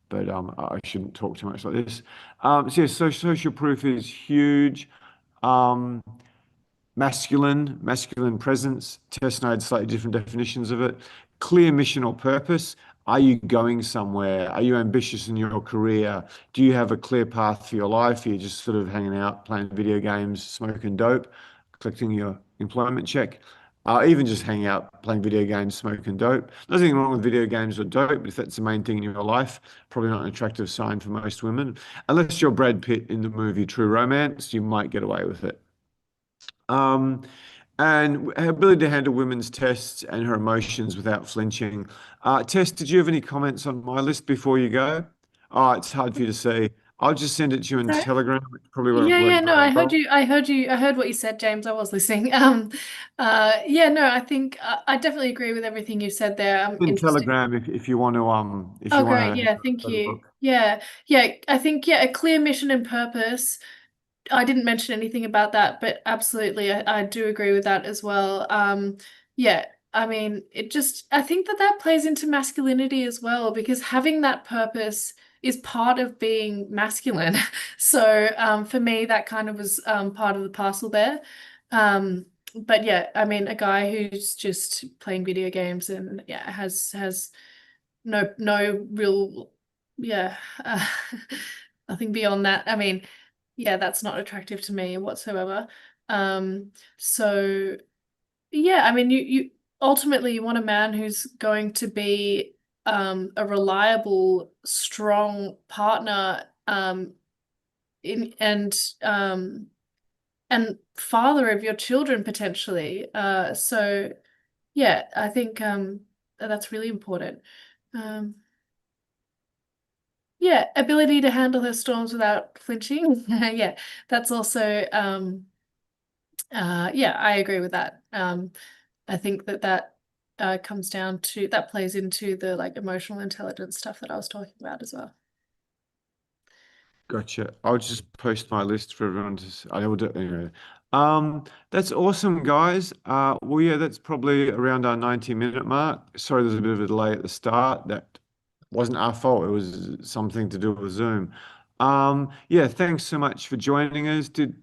But I shouldn't talk too much like this. So, yeah, so social proof is huge. Um, masculine presence. Tess and I had slightly different definitions of it. Clear mission or purpose. Are you going somewhere? Are you ambitious in your career? Do you have a clear path for your life? Are you just sort of hanging out, playing video games, smoking dope, collecting your employment check? Even just hanging out, playing video games, smoking dope. Nothing wrong with video games or dope, but if that's the main thing in your life, probably not an attractive sign for most women. Unless you're Brad Pitt in the movie True Romance, you might get away with it. Um, and her ability to handle women's tests and her emotions without flinching. Tess, did you have any comments on my list before you go? Oh, it's hard for you to see. I'll just send it to you in Sorry. Telegram. It probably won't Yeah, work yeah, no, very I heard well. you. I heard what you said, James. I was listening. Yeah, no, I think I definitely agree with everything you said there. I'm In interested. Telegram, if you want to Oh, great. have Yeah, thank a you. look. Yeah, yeah, I think yeah, a clear mission and purpose. I didn't mention anything about that, but absolutely, I do agree with that as well. Yeah, I mean, I think that that plays into masculinity as well, because having that purpose is part of being masculine. So, for me, that kind of was part of the parcel there. But yeah, I mean, a guy who's just playing video games and yeah, has no real yeah nothing beyond that. I mean, yeah, that's not attractive to me whatsoever. So yeah, I mean, you ultimately you want a man who's going to be a reliable, strong partner in and father of your children potentially. So yeah, I think that's really important. Um, Yeah, ability to handle her storms without flinching. Yeah, that's also yeah, I agree with that. I think that that comes down to that plays into the like emotional intelligence stuff that I was talking about as well. Gotcha. I'll just post my list for everyone to. I will do anyway. That's awesome, guys. Well, yeah, that's probably around our 90-minute mark. Sorry, there's a bit of a delay at the start. That wasn't our fault. It was something to do with Zoom. Yeah, thanks so much for joining us. Did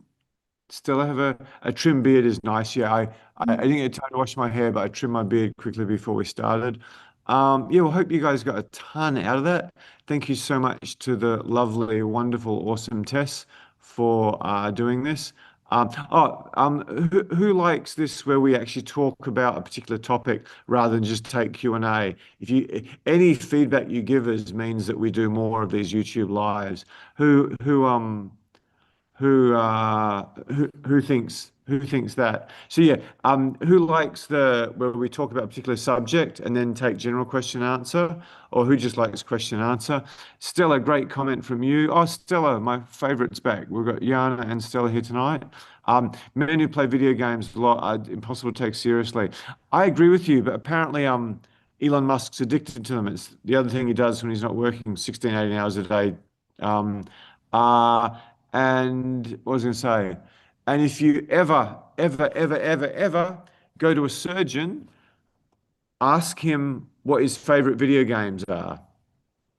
Still, I have a trim beard is nice. Yeah, I Mm. didn't get time to wash my hair, but I trimmed my beard quickly before we started. Yeah, well, hope you guys got a ton out of that. Thank you so much to the lovely, wonderful, awesome Tess for doing this. Who likes this where we actually talk about a particular topic rather than just take Q&A? If you any feedback you give us means that we do more of these YouTube lives. Who thinks that? So yeah, who likes the where we talk about a particular subject and then take general question and answer, or who just likes question and answer? Stella, great comment from you. Oh, Stella, my favorite's back. We've got Yana and Stella here tonight. Men who play video games a lot are impossible to take seriously. I agree with you, but apparently Elon Musk's addicted to them. It's the other thing he does when he's not working 16, 18 hours a day. Um, uh, and what was I going to say? And if you ever go to a surgeon, ask him what his favorite video games are.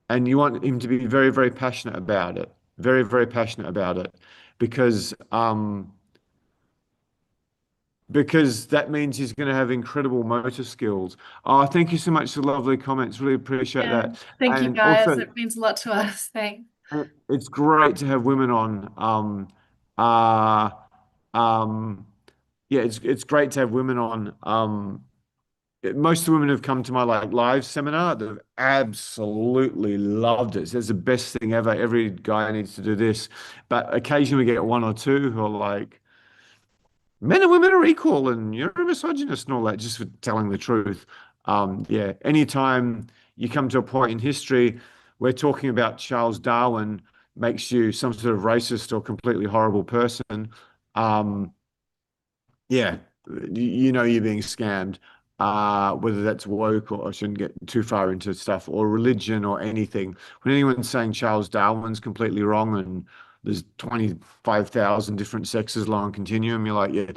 And you want him to be very, very passionate about it. Very, very passionate about it. Because because that means he's going to have incredible motor skills. Oh, thank you so much for the lovely comments. Really appreciate Yeah, that. thank you And guys. also, It means a lot to us. Thanks. it's great to have women on. Uh, um, yeah, it's great to have women on. Most of the women who've come to my like live seminar, they've absolutely loved it. It's the best thing ever. Every guy needs to do this. But occasionally we get one or two who are like, men and women are equal and you're a misogynist and all that, just for telling the truth. Yeah, anytime you come to a point in history where talking about Charles Darwin makes you some sort of racist or completely horrible person, um, yeah, you know you're being scammed. whether that's woke or I shouldn't get too far into stuff or religion or anything. When anyone's saying Charles Darwin's completely wrong and there's 25,000 different sexes along a continuum, you're like, yeah,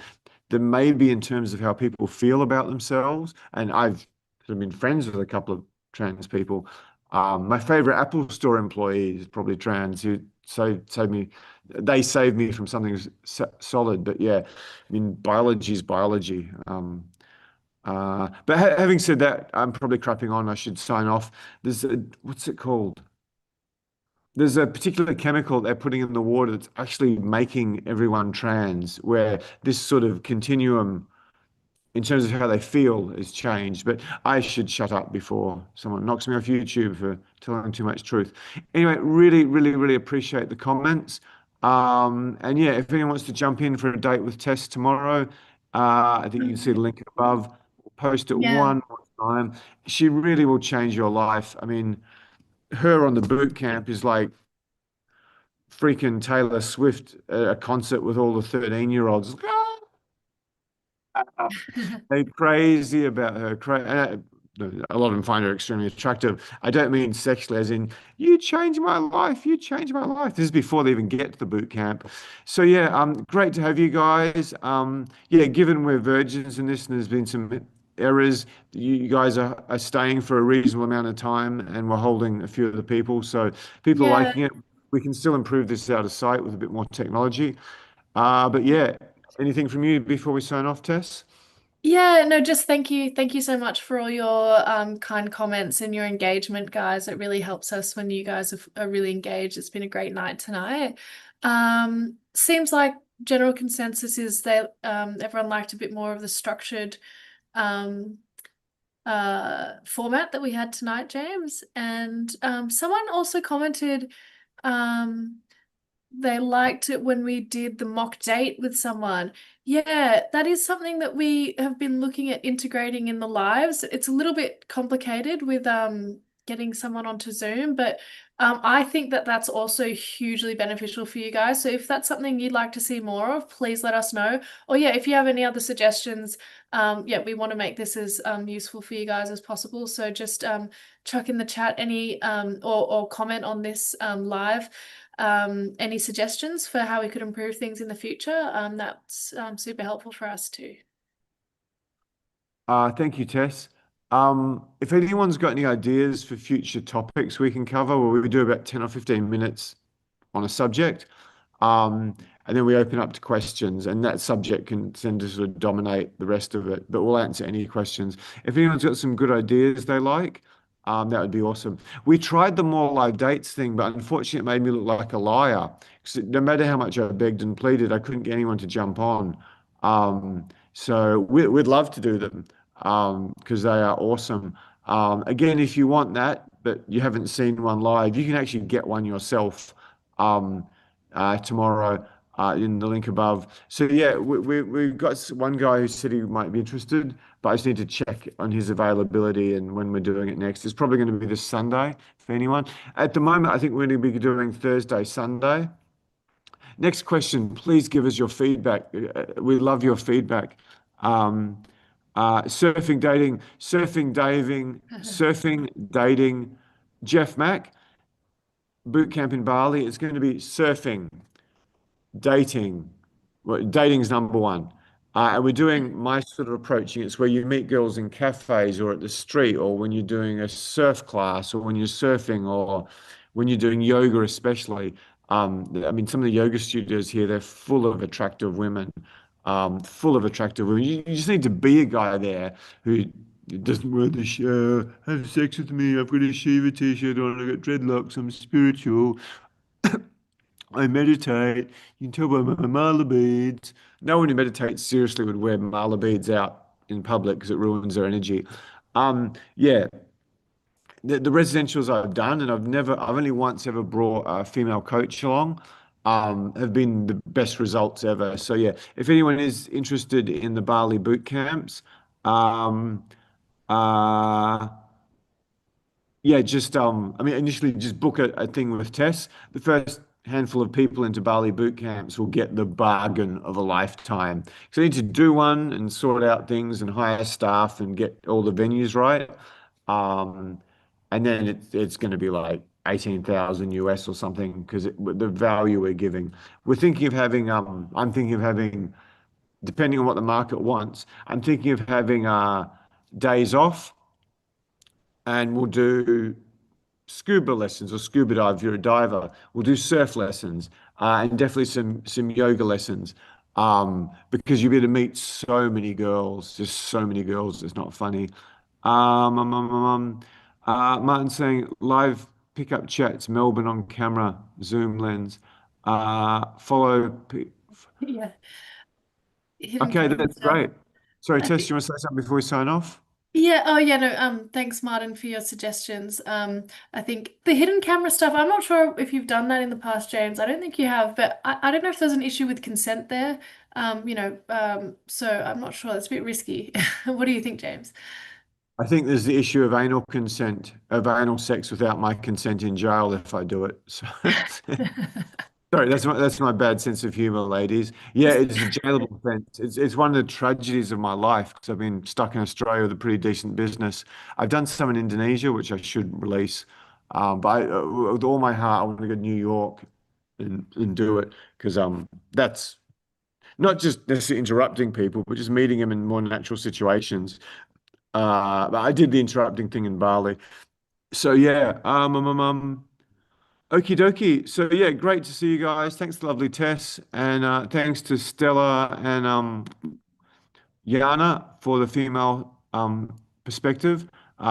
there may be in terms of how people feel about themselves. And I've sort of been friends with a couple of trans people. My favorite Apple Store employee is probably trans, who they saved me from something solid. But yeah, I mean, biology is biology. But ha having said that, I'm probably crapping on. I should sign off. What's it called? There's a particular chemical they're putting in the water that's actually making everyone trans, where this sort of continuum in terms of how they feel has changed. But I should shut up before someone knocks me off YouTube for telling too much truth. Anyway, really, really, really appreciate the comments. And yeah, if anyone wants to jump in for a date with Tess tomorrow, I think you can see the link above. We'll post it Yeah. one more time. She really will change your life. I mean, her on the boot camp is like freaking Taylor Swift at a concert with all the 13-year-olds. They're crazy about her. A lot of them find her extremely attractive. I don't mean sexually, as in, you changed my life. You changed my life. This is before they even get to the boot camp. So, yeah, great to have you guys. Yeah, given we're virgins in this and there's been some errors, you guys are staying for a reasonable amount of time and we're holding a few of the people. So, people Yeah. liking it. We can still improve this out of sight with a bit more technology. But yeah, anything from you before we sign off, Tess? Yeah, no, just thank you. Thank you so much for all your kind comments and your engagement, guys. It really helps us when you guys are really engaged. It's been a great night tonight. Seems like general consensus is that everyone liked a bit more of the structured um, format that we had tonight, James. And someone also commented um, they liked it when we did the mock date with someone. Yeah, that is something that we have been looking at integrating in the lives. It's a little bit complicated with getting someone onto Zoom, but I think that that's also hugely beneficial for you guys. So if that's something you'd like to see more of, please let us know. Or yeah, if you have any other suggestions, yeah, we want to make this as useful for you guys as possible. So just chuck in the chat any or comment on this live any suggestions for how we could improve things in the future. That's super helpful for us too. Thank you, Tess. If anyone's got any ideas for future topics we can cover, well, we do about 10 or 15 minutes on a subject. Um, and then we open up to questions, and that subject can tend to sort of dominate the rest of it. But we'll answer any questions. If anyone's got some good ideas they like, that would be awesome. We tried the more live dates thing, but unfortunately, it made me look like a liar. 'Cause no matter how much I begged and pleaded, I couldn't get anyone to jump on. So we'd love to do them because they are awesome. Again, if you want that, but you haven't seen one live, you can actually get one yourself. Um, tomorrow in the link above. So yeah, we've got one guy who said he might be interested, but I just need to check on his availability and when we're doing it next. It's probably going to be this Sunday for anyone. At the moment, I think we're going to be doing Thursday, Sunday. Next question, please give us your feedback. We love your feedback. Um, surfing, dating. Jeff Mack, boot camp in Bali. It's going to be surfing, dating. Well, dating's number one. And we're doing my sort of approaching. It's where you meet girls in cafes or at the street, or when you're doing a surf class, or when you're surfing, or when you're doing yoga, especially. I mean, some of the yoga studios here, they're full of attractive women, full of attractive women. You just need to be a guy there who doesn't wear the shirt, have sex with me. I've got a Shiva t-shirt on. I've got dreadlocks. I'm spiritual. I meditate. You can tell by my mala beads. No one who meditates seriously would wear mala beads out in public because it ruins their energy. Yeah, the residentials I've done, and I've only once ever brought a female coach along, have been the best results ever. So yeah, if anyone is interested in the Bali boot camps, um, uh, yeah, just I mean, initially just book a thing with Tess. The first handful of people into Bali boot camps will get the bargain of a lifetime. So you need to do one and sort out things and hire staff and get all the venues right. Um, and then it's going to be like 18,000 US or something because the value we're giving. We're thinking of having, I'm thinking of having, depending on what the market wants, I'm thinking of having days off and we'll do scuba lessons or scuba dive if you're a diver. We'll do surf lessons and definitely some yoga lessons because you'll be able to meet so many girls, just so many girls. It's not funny. Um, um, um, um, um, Martin saying live pickup chats, Melbourne on camera, Zoom lens. Follow. Yeah, hidden Okay, camera that's stuff. great. Sorry, I Tess, think. you want to say something before we sign off? Yeah, oh yeah, no, thanks Martin for your suggestions. I think the hidden camera stuff, I'm not sure if you've done that in the past, James. I don't think you have, but I don't know if there's an issue with consent there. So I'm not sure. It's a bit risky. What do you think, James? I think there's the issue of anal consent, of anal sex without my consent in jail if I do it. So, sorry, that's my bad sense of humor, ladies. Yeah, it's a jailable offence. It's one of the tragedies of my life because I've been stuck in Australia with a pretty decent business. I've done some in Indonesia, which I should release, with all my heart, I want to go to New York and do it because that's not just necessarily interrupting people, but just meeting them in more natural situations. But I did the interrupting thing in Bali. So yeah, okie dokie. So yeah, great to see you guys. Thanks, lovely Tess, and thanks to Stella and Yana for the female perspective.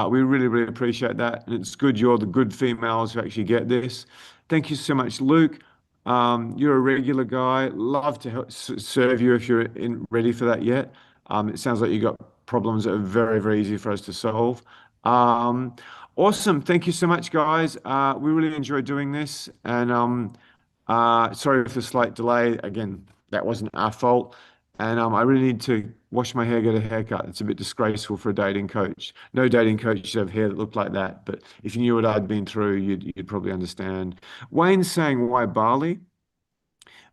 We really, really appreciate that. And it's good you're the good females who actually get this. Thank you so much, Luke. You're a regular guy. Love to serve you if you're ready for that yet. It sounds like you got problems that are very, very easy for us to solve. Um, awesome. Thank you so much, guys. We really enjoyed doing this. And sorry for the slight delay. Again, that wasn't our fault. And I really need to wash my hair, get a haircut. It's a bit disgraceful for a dating coach. No dating coach should have hair that looked like that. But if you knew what I'd been through, you'd probably understand. Wayne's saying why Bali?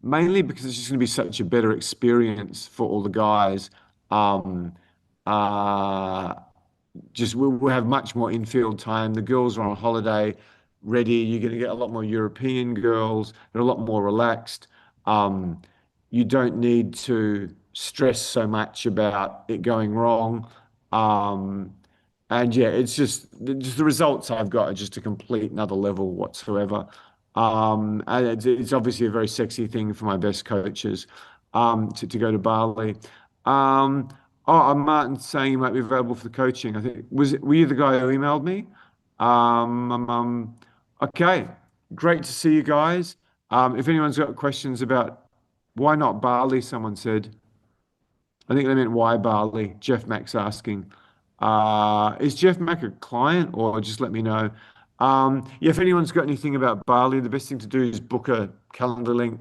Mainly because it's just going to be such a better experience for all the guys. Um, uh, just we'll have much more infield time. The girls are on holiday ready. You're going to get a lot more European girls. They're a lot more relaxed. Um, you don't need to stress so much about it going wrong. Um, and yeah, it's just the results I've got are just a complete another level whatsoever. And it's obviously a very sexy thing for my best coaches to go to Bali. Um, oh, Martin saying you might be available for the coaching. I think were you the guy who emailed me? Okay, great to see you guys. If anyone's got questions about why not Bali, someone said. I think they meant why Bali. Jeff Mack's asking. Is Jeff Mack a client or just let me know? Yeah, if anyone's got anything about Bali, the best thing to do is book a calendar link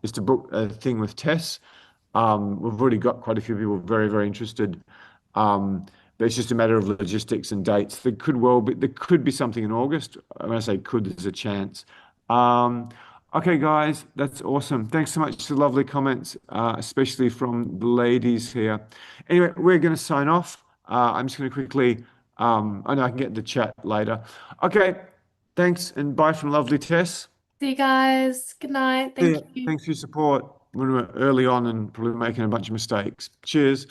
is to book a thing with Tess. We've already got quite a few people very, very interested. But it's just a matter of logistics and dates. There could be something in August. When I say could, there's a chance. Um, Okay, guys, that's awesome. Thanks so much for the lovely comments, especially from the ladies here. Anyway, we're going to sign off. I'm just going to quickly, I know I can get the chat later. Okay, thanks and bye from lovely Tess. See you guys. Good night. See Thank ya. you. Thanks for your support when we were early on and probably making a bunch of mistakes. Cheers.